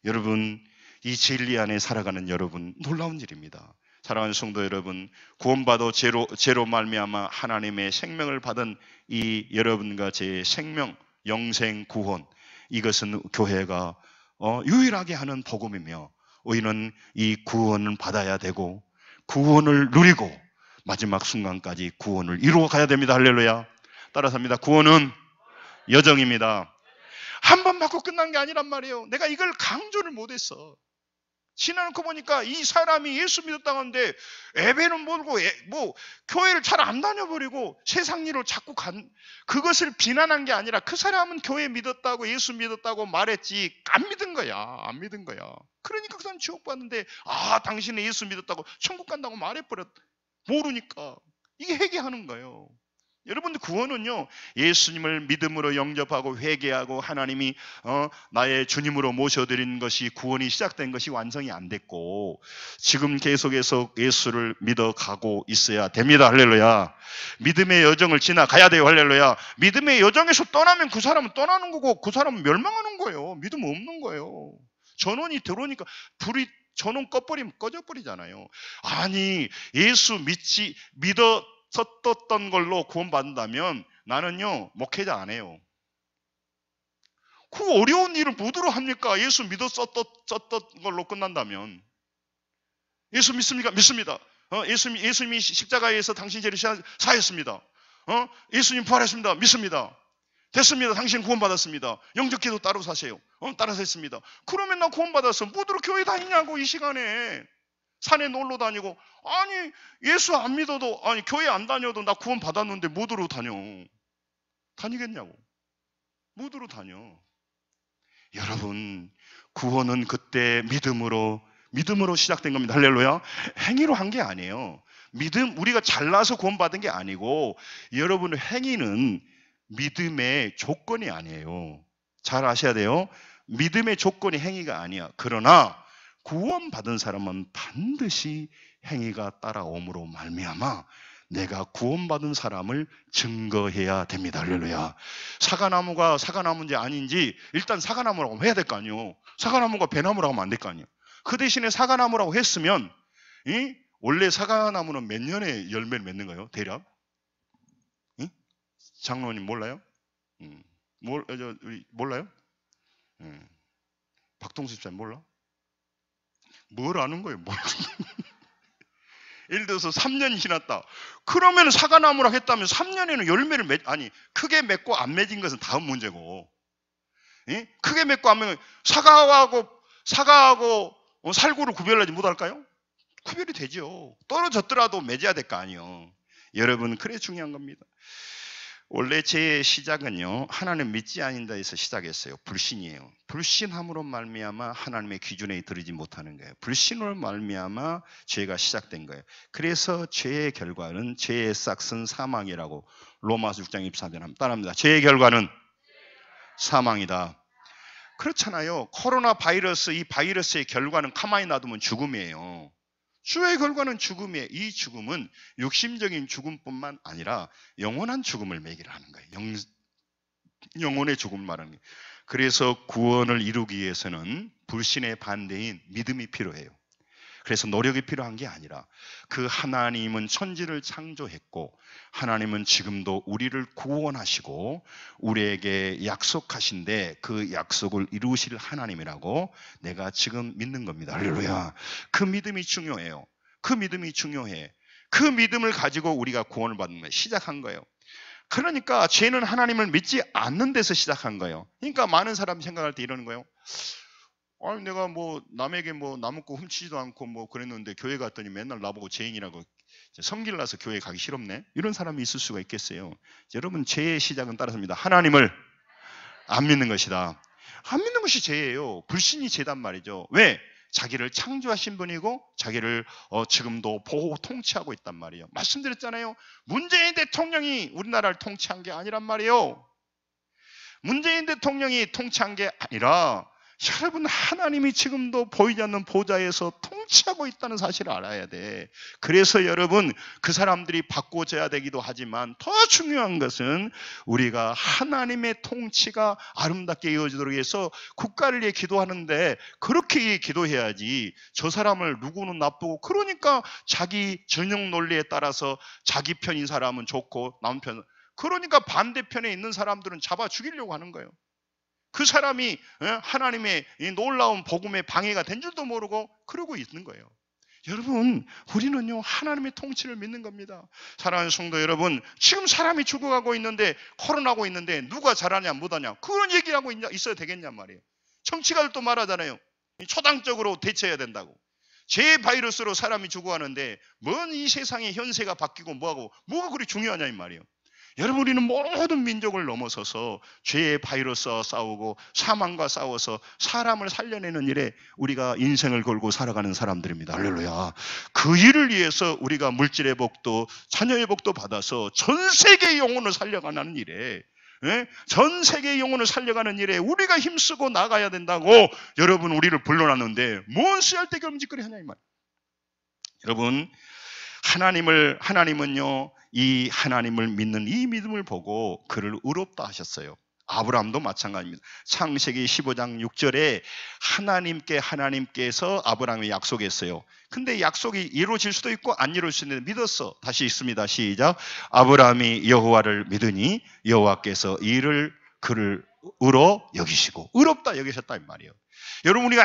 Speaker 1: 여러분 이 진리 안에 살아가는 여러분 놀라운 일입니다. 사랑하는 성도 여러분, 구원받아 죄로 말미암아 하나님의 생명을 받은 이 여러분과 제 생명, 영생, 구원, 이것은 교회가 유일하게 하는 복음이며 우리는 이 구원을 받아야 되고 구원을 누리고 마지막 순간까지 구원을 이루어 가야 됩니다. 할렐루야. 따라서 합니다. 구원은 여정입니다. 한 번 받고 끝난 게 아니란 말이에요. 내가 이걸 강조를 못했어. 지나놓고 보니까 이 사람이 예수 믿었다고 하는데 예배는 모르고 교회를 잘 안 다녀버리고 세상 일을 자꾸 그것을 비난한 게 아니라 그 사람은 교회 믿었다고 예수 믿었다고 말했지 안 믿은 거야. 안 믿은 거야. 그러니까 그 사람 지옥 받는데 당신은 예수 믿었다고 천국 간다고 말해버렸. 모르니까 이게 회개하는 거예요. 여러분들 구원은요 예수님을 믿음으로 영접하고 회개하고 하나님이 나의 주님으로 모셔드린 것이 구원이 시작된 것이 완성이 안 됐고 지금 계속해서 예수를 믿어가고 있어야 됩니다. 할렐루야. 믿음의 여정을 지나가야 돼요. 할렐루야. 믿음의 여정에서 떠나면 그 사람은 떠나는 거고 그 사람은 멸망하는 거예요. 믿음 없는 거예요. 전원이 들어오니까 불이 전원 꺼져버리잖아요. 아니 예수 믿어 썼던 걸로 구원받는다면 나는요 목회자 안 해요. 그 어려운 일을 뭐로 합니까? 예수 믿어 썼던 걸로 끝난다면. 예수 믿습니까? 믿습니다. 예수님이 십자가에서 당신 죄를 사했습니다. 예수님 부활했습니다. 믿습니다. 됐습니다. 당신 구원받았습니다. 영접기도 따로 사세요. 따라서 했습니다. 그러면 나 구원받았어. 뭐로 교회 다니냐고 이 시간에. 산에 놀러 다니고 아니 예수 안 믿어도 교회 안 다녀도 나 구원 받았는데 뭐로 다녀? 다니겠냐고. 뭐로 다녀? 여러분 구원은 그때 믿음으로 시작된 겁니다. 할렐루야. 행위로 한 게 아니에요. 우리가 잘나서 구원받은 게 아니고 여러분의 행위는 믿음의 조건이 아니에요. 잘 아셔야 돼요. 믿음의 조건이 행위가 아니야. 그러나 구원받은 사람은 반드시 행위가 따라옴으로 말미암아 내가 구원받은 사람을 증거해야 됩니다. 할렐루야. 사과나무가 사과나무인지 아닌지 일단 사과나무라고 해야 될 거 아니에요. 사과나무가 배나무라고 하면 안 될 거 아니에요. 그 대신에 사과나무라고 했으면 원래 사과나무는 몇 년에 열매를 맺는 거예요? 대략? 장로님 몰라요? 몰라요? 박동수 집사님 몰라? 뭘 아는 거예요? 예를 들어서 3년이 지났다. 그러면 사과나무라고 했다면 3년에는 열매를 크게 맺고 안 맺은 것은 다음 문제고. 크게 맺고 안 맺은 사과하고 살구를 구별하지 못할까요? 구별이 되죠. 떨어졌더라도 맺어야 될 거 아니에요. 여러분 그래 중요한 겁니다. 원래 제 시작은요 하나님 믿지 않는다에서 시작했어요. 불신이에요. 불신함으로 말미암아 하나님의 기준에 이르지 못하는 거예요. 불신으로 말미암아 죄가 시작된 거예요. 그래서 죄의 결과는 죄의 싹은 사망이라고 로마서 6장 23절 하면 따라합니다. 죄의 결과는 사망이다. 그렇잖아요. 코로나 바이러스 이 바이러스의 결과는 가만히 놔두면 죽음이에요. 주의 결과는 죽음이에요. 이 죽음은 육심적인 죽음뿐만 아니라 영원한 죽음을 매기를 하는 거예요. 영혼의 죽음을 말하는 거예요. 그래서 구원을 이루기 위해서는 불신의 반대인 믿음이 필요해요. 그래서 노력이 필요한 게 아니라 그 하나님은 천지를 창조했고 하나님은 지금도 우리를 구원하시고 우리에게 약속하신데 그 약속을 이루실 하나님이라고 내가 지금 믿는 겁니다. 할렐루야. 그 믿음이 중요해요. 그 믿음이 중요해. 그 믿음을 가지고 우리가 구원을 받는 거예요. 시작한 거예요. 그러니까 죄는 하나님을 믿지 않는 데서 시작한 거예요. 그러니까 많은 사람이 생각할 때 이러는 거예요. 아니 내가 뭐 남에게 뭐 나무고 훔치지도 않고 뭐 그랬는데 교회 갔더니 맨날 나보고 죄인이라고 성질나서 교회 가기 싫었네. 이런 사람이 있을 수가 있겠어요. 여러분 죄의 시작은 따라서입니다. 하나님을 안 믿는 것이다. 안 믿는 것이 죄예요. 불신이 죄단 말이죠. 왜? 자기를 창조하신 분이고 자기를 지금도 보호 통치하고 있단 말이에요. 말씀드렸잖아요. 문재인 대통령이 우리나라를 통치한 게 아니란 말이에요. 문재인 대통령이 통치한 게 아니라 여러분 하나님이 지금도 보이지 않는 보좌에서 통치하고 있다는 사실을 알아야 돼. 그래서 여러분 그 사람들이 바꿔져야 되기도 하지만 더 중요한 것은 우리가 하나님의 통치가 아름답게 이루어지도록 해서 국가를 위해 기도하는데 그렇게 기도해야지. 저 사람을 누구는 나쁘고 그러니까 자기 전형 논리에 따라서 자기 편인 사람은 좋고 남편 그러니까 반대편에 있는 사람들은 잡아 죽이려고 하는 거예요. 그 사람이 하나님의 놀라운 복음에 방해가 된 줄도 모르고 그러고 있는 거예요. 여러분 우리는요 하나님의 통치를 믿는 겁니다. 사랑하는 성도 여러분, 지금 사람이 죽어가고 있는데 코로나고 있는데 누가 잘하냐 못하냐 그런 얘기하고 있어야 되겠냐 말이에요. 정치가들도 말하잖아요. 초당적으로 대처해야 된다고. 제 바이러스로 사람이 죽어가는데 뭔 이 세상의 현세가 바뀌고 뭐가 그리 중요하냐 이 말이에요. 여러분 우리는 모든 민족을 넘어서서 죄의 바이러스와 싸우고 사망과 싸워서 사람을 살려내는 일에 우리가 인생을 걸고 살아가는 사람들입니다. 할렐루야. 그 일을 위해서 우리가 물질의 복도 자녀의 복도 받아서 전 세계의 영혼을 살려가는 일에 전 세계의 영혼을 살려가는 일에 우리가 힘쓰고 나가야 된다고 여러분 우리를 불러놨는데 뭔 쓰잘데기 없는 짓거리 하냐 이 말. 여러분 하나님은요 이 하나님을 믿는 이 믿음을 보고 그를 의롭다 하셨어요. 아브라함도 마찬가지입니다. 창세기 15장 6절에 하나님께서 아브라함에 약속했어요. 근데 약속이 이루어질 수도 있고 안 이루어질 수도 있는데 믿었어. 다시 읽습니다. 시작. 아브라함이 여호와를 믿으니 여호와께서 그를 의로 여기시고 의롭다 여기셨다 이 말이에요. 여러분 우리가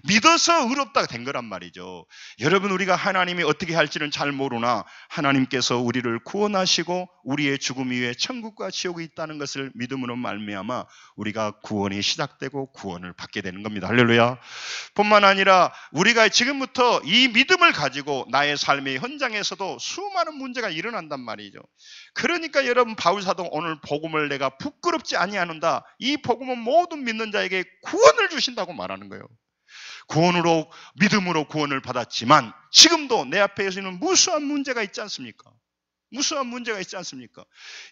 Speaker 1: 믿어서 의롭다 된 거란 말이죠. 여러분 우리가 하나님이 어떻게 할지는 잘 모르나 하나님께서 우리를 구원하시고 우리의 죽음 이후에 천국과 지옥이 있다는 것을 믿음으로 말미암아 우리가 구원이 시작되고 구원을 받게 되는 겁니다. 할렐루야. 뿐만 아니라 우리가 지금부터 이 믿음을 가지고 나의 삶의 현장에서도 수많은 문제가 일어난단 말이죠. 그러니까 여러분 바울사도 오늘 복음을 내가 부끄럽지 아니하는다. 이 복음은 모든 믿는 자에게 구원을 주신다고 말하는 거예요. 구원으로 믿음으로 구원을 받았지만 지금도 내 앞에 있는 무수한 문제가 있지 않습니까? 무수한 문제가 있지 않습니까?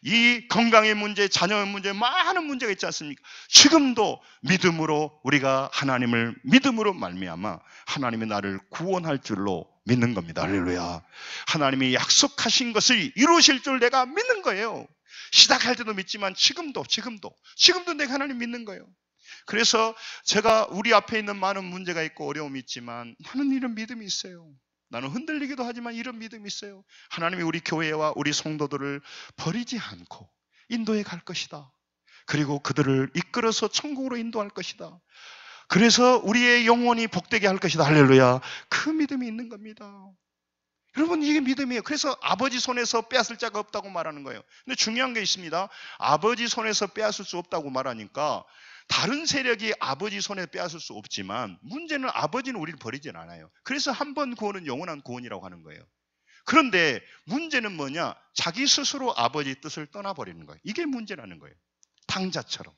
Speaker 1: 이 건강의 문제, 자녀의 문제, 많은 문제가 있지 않습니까? 지금도 믿음으로 우리가 하나님을 믿음으로 말미암아 하나님이 나를 구원할 줄로 믿는 겁니다. 할렐루야. 하나님이 약속하신 것을 이루실 줄 내가 믿는 거예요. 시작할 때도 믿지만 지금도 내가 하나님 믿는 거예요. 그래서 제가 우리 앞에 있는 많은 문제가 있고 어려움이 있지만 나는 이런 믿음이 있어요. 나는 흔들리기도 하지만 이런 믿음이 있어요. 하나님이 우리 교회와 우리 성도들을 버리지 않고 인도해 갈 것이다. 그리고 그들을 이끌어서 천국으로 인도할 것이다. 그래서 우리의 영혼이 복되게 할 것이다. 할렐루야. 그 믿음이 있는 겁니다. 여러분 이게 믿음이에요. 그래서 아버지 손에서 빼앗을 자가 없다고 말하는 거예요. 근데 중요한 게 있습니다. 아버지 손에서 빼앗을 수 없다고 말하니까 다른 세력이 아버지 손에 빼앗을 수 없지만 문제는 아버지는 우리를 버리진 않아요. 그래서 한 번 구원은 영원한 구원이라고 하는 거예요. 그런데 문제는 뭐냐? 자기 스스로 아버지 뜻을 떠나버리는 거예요. 이게 문제라는 거예요. 탕자처럼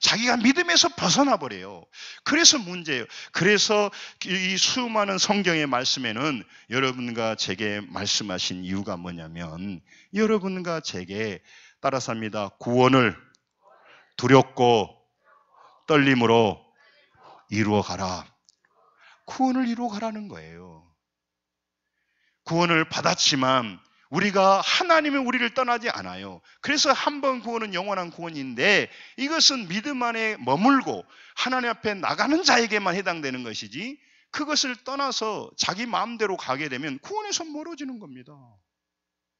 Speaker 1: 자기가 믿음에서 벗어나 버려요. 그래서 문제예요. 그래서 이 수많은 성경의 말씀에는 여러분과 제게 말씀하신 이유가 뭐냐면 여러분과 제게 따라서 합니다. 구원을 두렵고 떨림으로 이루어가라. 구원을 이루어가라는 거예요. 구원을 받았지만 우리가 하나님은 우리를 떠나지 않아요. 그래서 한 번 구원은 영원한 구원인데 이것은 믿음 안에 머물고 하나님 앞에 나가는 자에게만 해당되는 것이지 그것을 떠나서 자기 마음대로 가게 되면 구원에서 멀어지는 겁니다.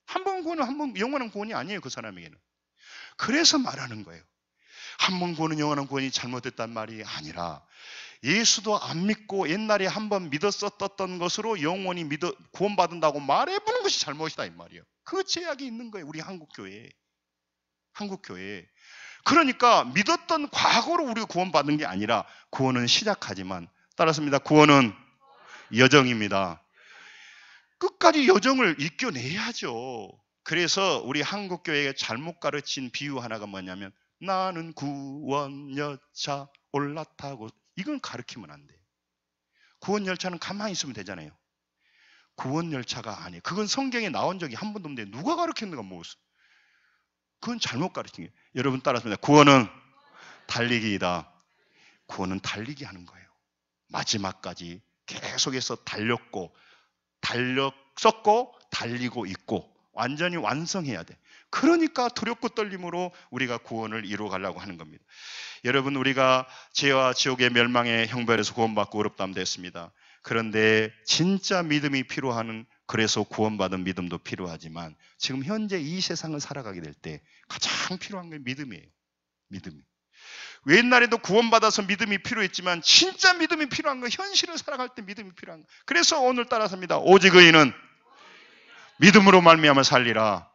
Speaker 1: 한 번 구원은 영원한 구원이 아니에요. 그 사람에게는. 그래서 말하는 거예요. 한 번 구원은 영원한 구원이 잘못됐단 말이 아니라 예수도 안 믿고 옛날에 한번 믿었었던 것으로 영원히 구원받는다고 말해보는 것이 잘못이다 이 말이에요. 그 제약이 있는 거예요. 우리 한국교회에. 그러니까 믿었던 과거로 우리가 구원받은 게 아니라 구원은 시작하지만, 따랐습니다. 구원은 여정입니다. 끝까지 여정을 이겨내야죠. 그래서 우리 한국교회가 잘못 가르친 비유 하나가 뭐냐면, 나는 구원열차 올라타고, 이건 가르치면 안 돼요. 구원열차는 가만히 있으면 되잖아요. 구원열차가 아니에요. 그건 성경에 나온 적이 한 번도 없는데 누가 가르쳤는가 모르겠어요. 그건 잘못 가르친 거예요. 여러분 따라합니다. 구원은 달리기이다. 구원은 달리기 하는 거예요. 마지막까지 계속해서 썼고 달리고 있고 완전히 완성해야 돼. 그러니까 두렵고 떨림으로 우리가 구원을 이루어가려고 하는 겁니다. 여러분, 우리가 죄와 지옥의 멸망의 형벌에서 구원받고 어렵다면 됐습니다. 그런데 진짜 믿음이 필요한, 그래서 구원받은 믿음도 필요하지만 지금 현재 이 세상을 살아가게 될 때 가장 필요한 게 믿음이에요. 믿음이. 옛날에도 구원받아서 믿음이 필요했지만 진짜 믿음이 필요한 건 현실을 살아갈 때 믿음이 필요한 거예요. 그래서 오늘 따라서입니다. 오직 의인은 믿음으로 말미암아 살리라.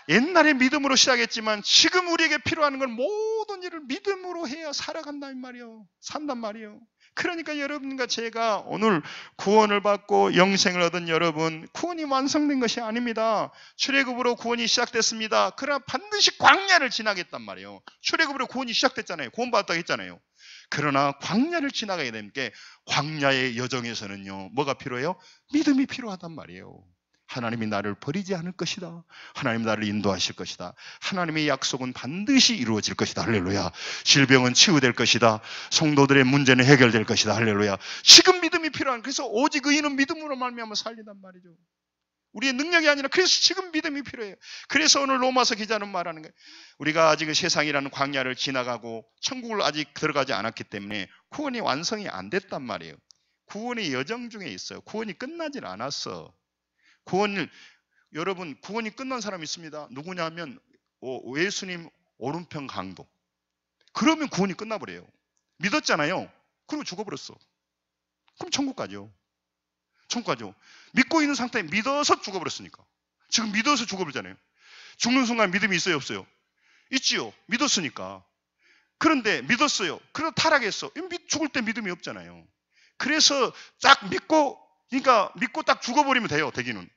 Speaker 1: 옛날에 믿음으로 시작했지만 지금 우리에게 필요한 건 모든 일을 믿음으로 해야 살아간단 말이에요. 산단 말이에요. 그러니까 여러분과 제가 오늘 구원을 받고 영생을 얻은 여러분, 구원이 완성된 것이 아닙니다. 출애굽으로 구원이 시작됐습니다. 그러나 반드시 광야를 지나겠단 말이에요. 출애굽으로 구원이 시작됐잖아요. 구원받았다고 했잖아요. 그러나 광야를 지나가야 되는 게, 광야의 여정에서는요, 뭐가 필요해요? 믿음이 필요하단 말이에요. 하나님이 나를 버리지 않을 것이다. 하나님이 나를 인도하실 것이다. 하나님의 약속은 반드시 이루어질 것이다. 할렐루야. 질병은 치유될 것이다. 성도들의 문제는 해결될 것이다. 할렐루야. 지금 믿음이 필요한, 그래서 오직 의인은 믿음으로 말미암아 살린단 말이죠. 우리의 능력이 아니라 그래서 지금 믿음이 필요해요. 그래서 오늘 로마서 기자는 말하는 거예요. 우리가 아직 세상이라는 광야를 지나가고 천국을 아직 들어가지 않았기 때문에 구원이 완성이 안 됐단 말이에요. 구원의 여정 중에 있어요. 구원이 끝나질 않았어. 여러분, 구원이 끝난 사람이 있습니다. 누구냐면 예수님 오른편 강도. 그러면 구원이 끝나버려요. 믿었잖아요. 그리고 죽어버렸어. 그럼 천국 가죠. 믿고 있는 상태에 믿어서 죽어버렸으니까. 지금 믿어서 죽어버렸잖아요. 죽는 순간 믿음이 있어요, 없어요? 있지요. 믿었으니까. 그런데 믿었어요. 그래도 타락했어. 죽을 때 믿음이 없잖아요. 그래서 딱 믿고 딱 죽어버리면 돼요, 대기는.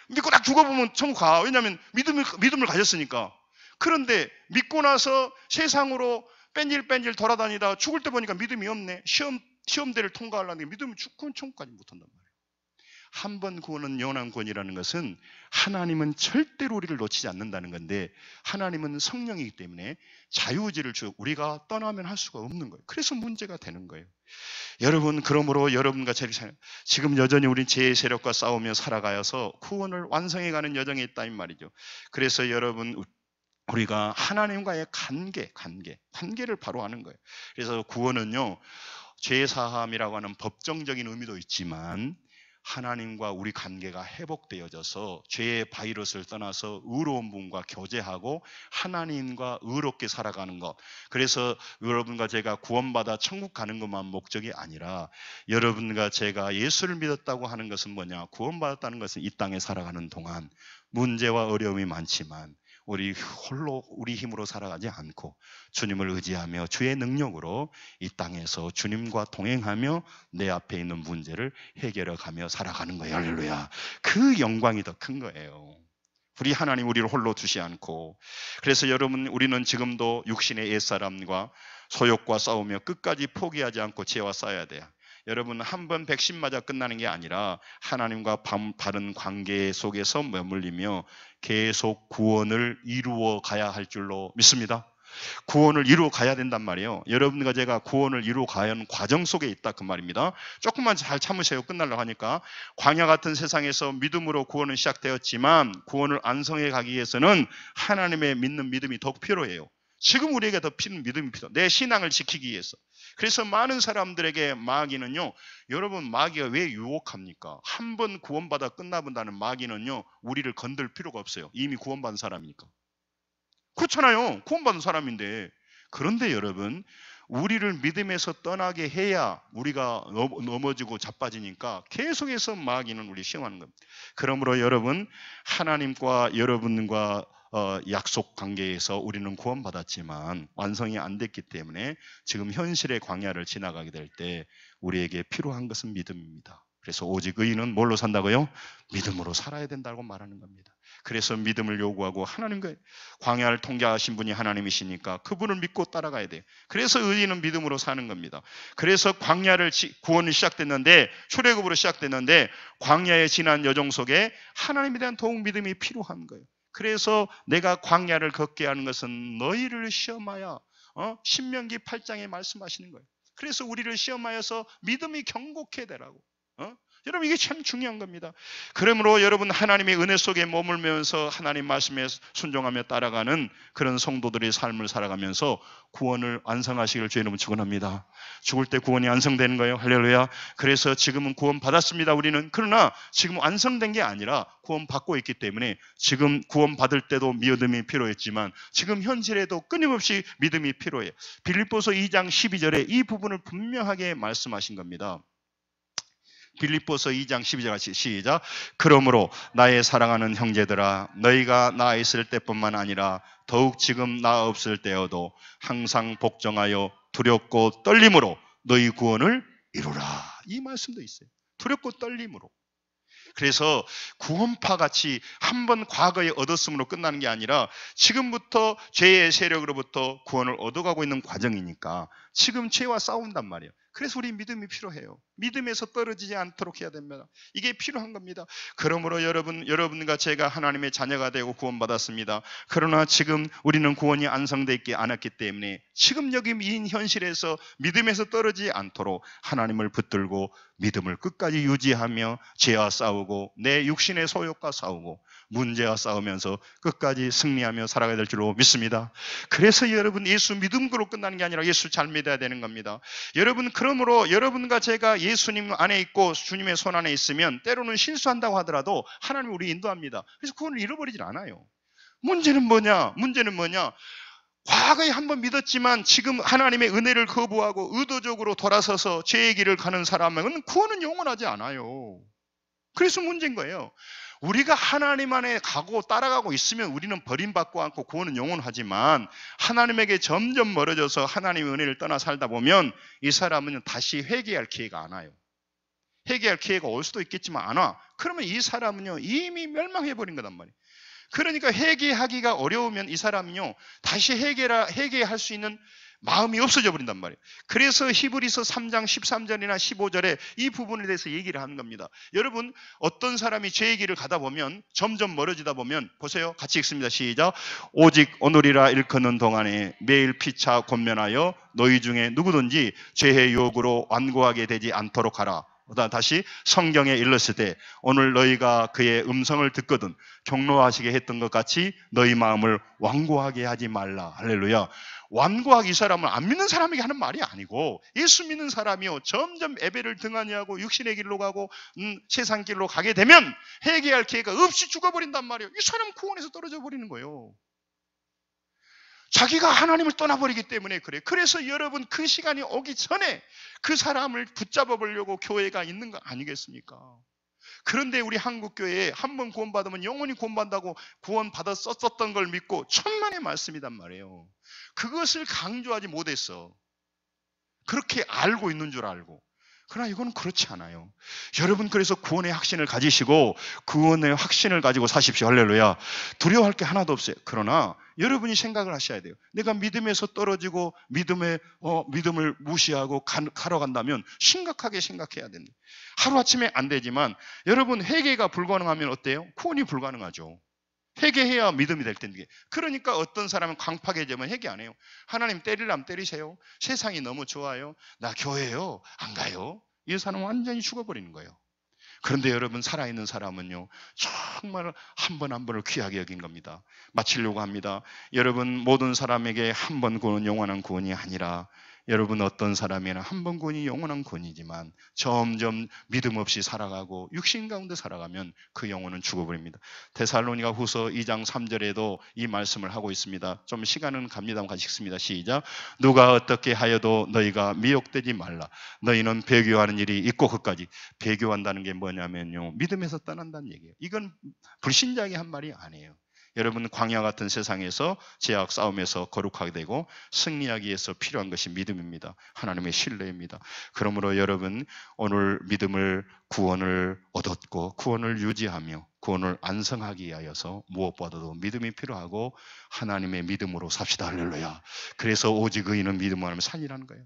Speaker 1: 믿고 딱 죽어보면 천국 가. 왜냐하면 믿음을 가졌으니까. 그런데 믿고 나서 세상으로 뺀질 돌아다니다 죽을 때 보니까 믿음이 없네. 시험대를 통과하려는 게 믿음이 죽고 천국까지 못한단 말이에요. 한 번 구원은 영원한 구원이라는 것은, 하나님은 절대로 우리를 놓치지 않는다는 건데, 하나님은 성령이기 때문에 자유의지를 주고 우리가 떠나면 할 수가 없는 거예요. 그래서 문제가 되는 거예요. 여러분, 그러므로 여러분과 제가 지금 여전히 우린 죄의 세력과 싸우며 살아가서 구원을 완성해가는 여정에 있다 이 말이죠. 그래서 여러분, 우리가 하나님과의 관계를 바로 하는 거예요. 그래서 구원은요, 죄사함이라고 하는 법정적인 의미도 있지만 하나님과 우리 관계가 회복되어져서 죄의 바이러스를 떠나서 의로운 분과 교제하고 하나님과 의롭게 살아가는 것. 그래서 여러분과 제가 구원받아 천국 가는 것만 목적이 아니라, 여러분과 제가 예수를 믿었다고 하는 것은 뭐냐? 구원받았다는 것은 이 땅에 살아가는 동안 문제와 어려움이 많지만 우리 홀로 우리 힘으로 살아가지 않고 주님을 의지하며 주의 능력으로 이 땅에서 주님과 동행하며 내 앞에 있는 문제를 해결해가며 살아가는 거예요. 할렐루야. 그 영광이 더 큰 거예요. 우리 하나님 우리를 홀로 두지 않고. 그래서 여러분, 우리는 지금도 육신의 옛사람과 소욕과 싸우며 끝까지 포기하지 않고 죄와 싸워야 돼요. 여러분, 한 번 백신 맞아 끝나는 게 아니라 하나님과 바른 관계 속에서 머물리며 계속 구원을 이루어 가야 할 줄로 믿습니다. 구원을 이루어 가야 된단 말이에요. 여러분과 제가 구원을 이루어 가야 하는 과정 속에 있다 그 말입니다. 조금만 잘 참으세요. 끝나려고 하니까. 광야 같은 세상에서 믿음으로 구원은 시작되었지만 구원을 완성해 가기 위해서는 하나님의 믿는 믿음이 더 필요해요. 지금 우리에게 더 필요한 믿음이 필요해요. 내 신앙을 지키기 위해서. 그래서 많은 사람들에게 마귀는요, 여러분, 마귀가 왜 유혹합니까? 한 번 구원받아 끝나본다는 마귀는요, 우리를 건들 필요가 없어요. 이미 구원받은 사람이니까. 그렇잖아요. 구원받은 사람인데. 그런데 여러분, 우리를 믿음에서 떠나게 해야 우리가 넘어지고 자빠지니까 계속해서 마귀는 우리 시험하는 겁니다. 그러므로 여러분, 하나님과 여러분과 약속 관계에서 우리는 구원받았지만 완성이 안 됐기 때문에 지금 현실의 광야를 지나가게 될 때 우리에게 필요한 것은 믿음입니다. 그래서 오직 의인은 뭘로 산다고요? 믿음으로 살아야 된다고 말하는 겁니다. 그래서 믿음을 요구하고 하나님과 광야를 통과하신 분이 하나님이시니까 그분을 믿고 따라가야 돼요. 그래서 의인은 믿음으로 사는 겁니다. 그래서 구원이 시작됐는데, 출애굽으로 시작됐는데 광야에 지난 여정 속에 하나님에 대한 더욱 믿음이 필요한 거예요. 그래서 내가 광야를 걷게 하는 것은 너희를 시험하여, 신명기 8장에 말씀하시는 거예요. 그래서 우리를 시험하여서 믿음이 경고케 되라고. 여러분, 이게 참 중요한 겁니다. 그러므로 여러분, 하나님의 은혜 속에 머물면서 하나님 말씀에 순종하며 따라가는 그런 성도들의 삶을 살아가면서 구원을 완성하시기를 주의 이름으로 축원합니다. 죽을 때 구원이 완성되는 거예요. 할렐루야. 그래서 지금은 구원 받았습니다, 우리는. 그러나 지금 완성된 게 아니라 구원 받고 있기 때문에 지금 구원 받을 때도 믿음이 필요했지만 지금 현실에도 끊임없이 믿음이 필요해요. 빌립보서 2장 12절에 이 부분을 분명하게 말씀하신 겁니다. 빌립보서 2장 12절 같이 시작. 그러므로 나의 사랑하는 형제들아, 너희가 나 있을 때뿐만 아니라 더욱 지금 나 없을 때여도 항상 복종하여 두렵고 떨림으로 너희 구원을 이루라. 이 말씀도 있어요. 두렵고 떨림으로. 그래서 구원파 같이 한번 과거에 얻었음으로 끝나는 게 아니라 지금부터 죄의 세력으로부터 구원을 얻어가고 있는 과정이니까 지금 죄와 싸운단 말이에요. 그래서 우리 믿음이 필요해요. 믿음에서 떨어지지 않도록 해야 됩니다. 이게 필요한 겁니다. 그러므로 여러분과 제가 하나님의 자녀가 되고 구원받았습니다. 그러나 지금 우리는 구원이 완성되어 있지 않았기 때문에 지금 여기 이 현실에서 믿음에서 떨어지지 않도록 하나님을 붙들고 믿음을 끝까지 유지하며 죄와 싸우고 내 육신의 소욕과 싸우고 문제와 싸우면서 끝까지 승리하며 살아가야 될 줄로 믿습니다. 그래서 여러분, 예수 믿음으로 끝나는 게 아니라 예수 잘 믿어야 되는 겁니다. 여러분, 그러므로 여러분과 제가 예수님 안에 있고 주님의 손 안에 있으면 때로는 실수한다고 하더라도 하나님이 우리 인도합니다. 그래서 구원을 잃어버리질 않아요. 문제는 뭐냐? 과거에 한번 믿었지만 지금 하나님의 은혜를 거부하고 의도적으로 돌아서서 죄의 길을 가는 사람은 구원은 영원하지 않아요. 그래서 문제인 거예요. 우리가 하나님 안에 가고 따라가고 있으면 우리는 버림받고 않고 구원은 영원하지만 하나님에게 점점 멀어져서 하나님의 은혜를 떠나 살다 보면 이 사람은 다시 회개할 기회가 안 와요. 회개할 기회가 올 수도 있겠지만 안 와. 그러면 이 사람은요, 이미 멸망해버린 거단 말이에요. 그러니까 회개하기가 어려우면 이 사람은요, 다시 회개할 수 있는 마음이 없어져 버린단 말이에요. 그래서 히브리서 3장 13절이나 15절에 이 부분에 대해서 얘기를 하는 겁니다. 여러분, 어떤 사람이 죄의 길을 가다 보면 점점 멀어지다 보면 보세요. 같이 읽습니다. 시작. 오직 오늘이라 일컫는 동안에 매일 피차 권면하여 너희 중에 누구든지 죄의 유혹으로 완고하게 되지 않도록 하라. 다시 성경에 일렀을 때 오늘 너희가 그의 음성을 듣거든 경로하시게 했던 것 같이 너희 마음을 완고하게 하지 말라. 할렐루야. 완고하게 이 사람은 안 믿는 사람에게 하는 말이 아니고 예수 믿는 사람이요 점점 예배를 등한히 하고 육신의 길로 가고 세상 길로 가게 되면 회개할 기회가 없이 죽어버린단 말이에요. 이 사람은 구원에서 떨어져 버리는 거예요. 자기가 하나님을 떠나버리기 때문에 그래요. 그래서 여러분, 그 시간이 오기 전에 그 사람을 붙잡아 보려고 교회가 있는 거 아니겠습니까? 그런데 우리 한국교회에 한 번 구원받으면 영원히 구원받는다고 구원받았었던 걸 믿고 천만의 말씀이단 말이에요. 그것을 강조하지 못했어. 그렇게 알고 있는 줄 알고. 그러나 이건 그렇지 않아요. 여러분, 그래서 구원의 확신을 가지시고 구원의 확신을 가지고 사십시오. 할렐루야. 두려워할 게 하나도 없어요. 그러나 여러분이 생각을 하셔야 돼요. 내가 믿음에서 떨어지고 믿음을 무시하고 가러 간다면 심각하게 생각해야 됩니다. 하루아침에 안 되지만 여러분, 회개가 불가능하면 어때요? 구원이 불가능하죠. 회개해야 믿음이 될 텐데. 그러니까 어떤 사람은 강팍해지면 회개 안 해요. 하나님 때리려면 때리세요. 세상이 너무 좋아요. 나 교회요 안 가요. 이 사람은 완전히 죽어버리는 거예요. 그런데 여러분, 살아있는 사람은요 정말 한 번 한 번을 귀하게 여긴 겁니다. 마치려고 합니다. 여러분, 모든 사람에게 한 번 구원은 영원한 구원이 아니라 여러분 어떤 사람이나 한 번 구원이 영원한 구원이지만 점점 믿음 없이 살아가고 육신 가운데 살아가면 그 영혼은 죽어버립니다. 데살로니가 후서 2장 3절에도 이 말씀을 하고 있습니다. 좀 시간은 갑니다만 같이 읽습니다. 시작. 누가 어떻게 하여도 너희가 미혹되지 말라. 너희는 배교하는 일이 있고 끝까지. 배교한다는 게 뭐냐면요, 믿음에서 떠난다는 얘기예요. 이건 불신자에게 한 말이 아니에요. 여러분 광야 같은 세상에서 죄악 싸움에서 거룩하게 되고 승리하기 위해서 필요한 것이 믿음입니다. 하나님의 신뢰입니다. 그러므로 여러분 오늘 믿음을 구원을 얻었고 구원을 유지하며 구원을 안성하기 위하여서 무엇보다도 믿음이 필요하고 하나님의 믿음으로 삽시다. 할렐루야. 그래서 오직 의인은 믿음으로 하면 산이라는 거예요.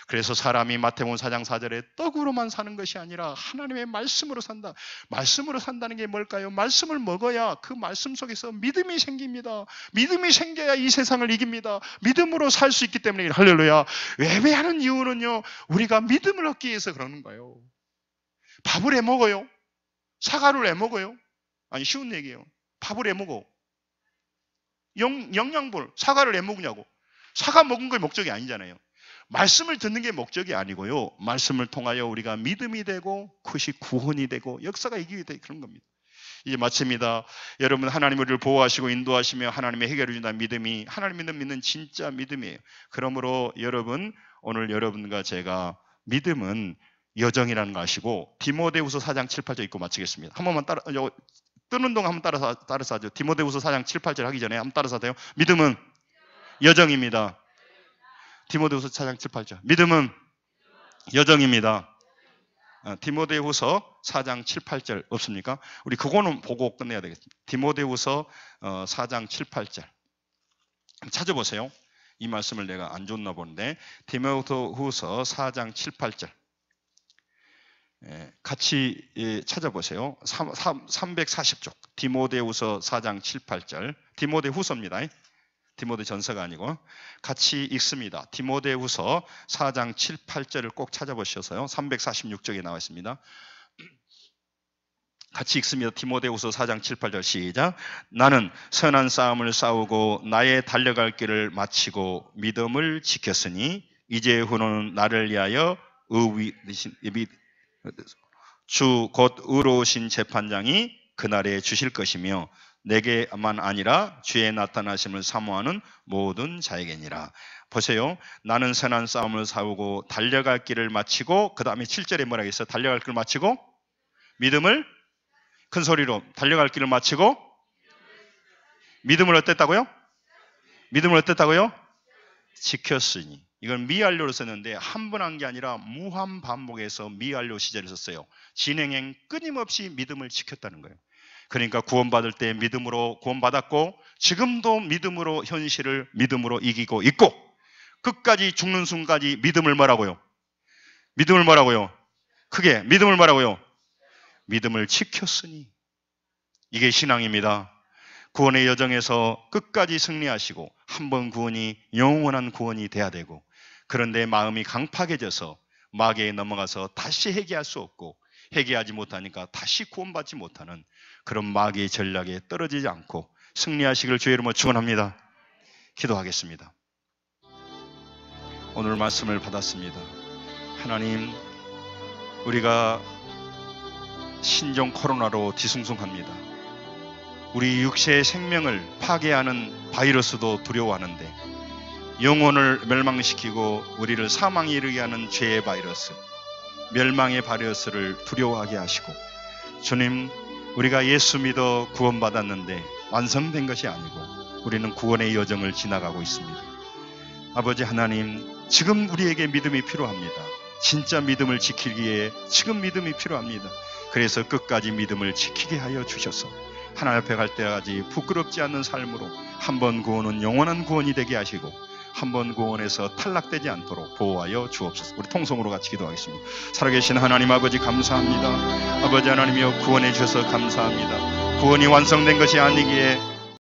Speaker 1: 그래서 사람이 마태복음 4장 4절에 떡으로만 사는 것이 아니라 하나님의 말씀으로 산다. 말씀으로 산다는 게 뭘까요? 말씀을 먹어야 그 말씀 속에서 믿음이 생깁니다. 믿음이 생겨야 이 세상을 이깁니다. 믿음으로 살 수 있기 때문에 할렐루야. 예배하는 이유는요, 우리가 믿음을 얻기 위해서 그러는 거예요. 밥을 해 먹어요? 사과를 해 먹어요? 아니 쉬운 얘기예요. 밥을 해 먹어. 영양분 사과를 해 먹냐고. 사과 먹은 게 목적이 아니잖아요. 말씀을 듣는 게 목적이 아니고요. 말씀을 통하여 우리가 믿음이 되고 그것이 구원이 되고 역사가 이기게 되고 그런 겁니다. 이제 마칩니다. 여러분 하나님 우리를 보호하시고 인도하시며 하나님의 해결을 준다는 믿음이 하나님 믿는 진짜 믿음이에요. 그러므로 여러분 오늘 여러분과 제가 믿음은 여정이라는 거 아시고 디모데후서 4장 7, 8절 읽고 마치겠습니다. 한 번만 뜨는 동안 한번 따라서 하죠. 디모데후서 4장 7, 8절 하기 전에 한번 따라서 하세요. 믿음은 여정입니다. 디모데후서 4장 7, 8절. 믿음은 여정입니다. 디모데후서 4장 7, 8절 없습니까? 우리 그거는 보고 끝내야 되겠습니다. 디모데후서 4장 7, 8절 찾아보세요. 이 말씀을 내가 안 줬나 보는데 디모데후서 4장 7, 8절 같이 찾아보세요. 340쪽 디모데후서 4장 7, 8절 디모데후서입니다. 디모데 전서가 아니고 같이 읽습니다. 디모데후서 4장 7, 8절을 꼭 찾아보셔서요. 346쪽에 나와 있습니다. 같이 읽습니다. 디모데후서 4장 7, 8절 시작. 나는 선한 싸움을 싸우고 나의 달려갈 길을 마치고 믿음을 지켰으니 이제 후는 나를 위하여 주 곧 의로우신 재판장이 그날에 주실 것이며 내게만 아니라 주의 나타나심을 사모하는 모든 자에게니라. 보세요. 나는 선한 싸움을 싸우고 달려갈 길을 마치고 그 다음에 7절에 뭐라고 했어요? 달려갈 길을 마치고 믿음을 큰 소리로 달려갈 길을 마치고 믿음을 어땠다고요? 믿음을 어땠다고요? 지켰으니. 이건 미완료로 썼는데 한 번 한 게 아니라 무한 반복해서 미완료 시제를 썼어요. 진행행 끊임없이 믿음을 지켰다는 거예요. 그러니까 구원받을 때 믿음으로 구원받았고 지금도 믿음으로 현실을 믿음으로 이기고 있고 끝까지 죽는 순간까지 믿음을 뭐라고요? 믿음을 뭐라고요? 크게 믿음을 뭐라고요? 믿음을 지켰으니. 이게 신앙입니다. 구원의 여정에서 끝까지 승리하시고 한 번 구원이 영원한 구원이 돼야 되고 그런데 마음이 강팍해져서 마귀에 넘어가서 다시 회개할 수 없고 회개하지 못하니까 다시 구원받지 못하는 그런 마귀의 전략에 떨어지지 않고 승리하시기를 주의 이름으로 축원합니다. 기도하겠습니다. 오늘 말씀을 받았습니다. 하나님, 우리가 신종 코로나로 뒤숭숭합니다. 우리 육체의 생명을 파괴하는 바이러스도 두려워하는데 영혼을 멸망시키고 우리를 사망에 이르게 하는 죄의 바이러스, 멸망의 바이러스를 두려워하게 하시고 주님, 우리가 예수 믿어 구원받았는데 완성된 것이 아니고 우리는 구원의 여정을 지나가고 있습니다. 아버지 하나님, 지금 우리에게 믿음이 필요합니다. 진짜 믿음을 지키기에 지금 믿음이 필요합니다. 그래서 끝까지 믿음을 지키게 하여 주셔서 하나님 앞에 갈 때까지 부끄럽지 않는 삶으로 한 번 구원은 영원한 구원이 되게 하시고 한 번 구원에서 탈락되지 않도록 보호하여 주옵소서. 우리 통성으로 같이 기도하겠습니다. 살아계신 하나님 아버지 감사합니다. 아버지 하나님이여 구원해 주셔서 감사합니다. 구원이 완성된 것이 아니기에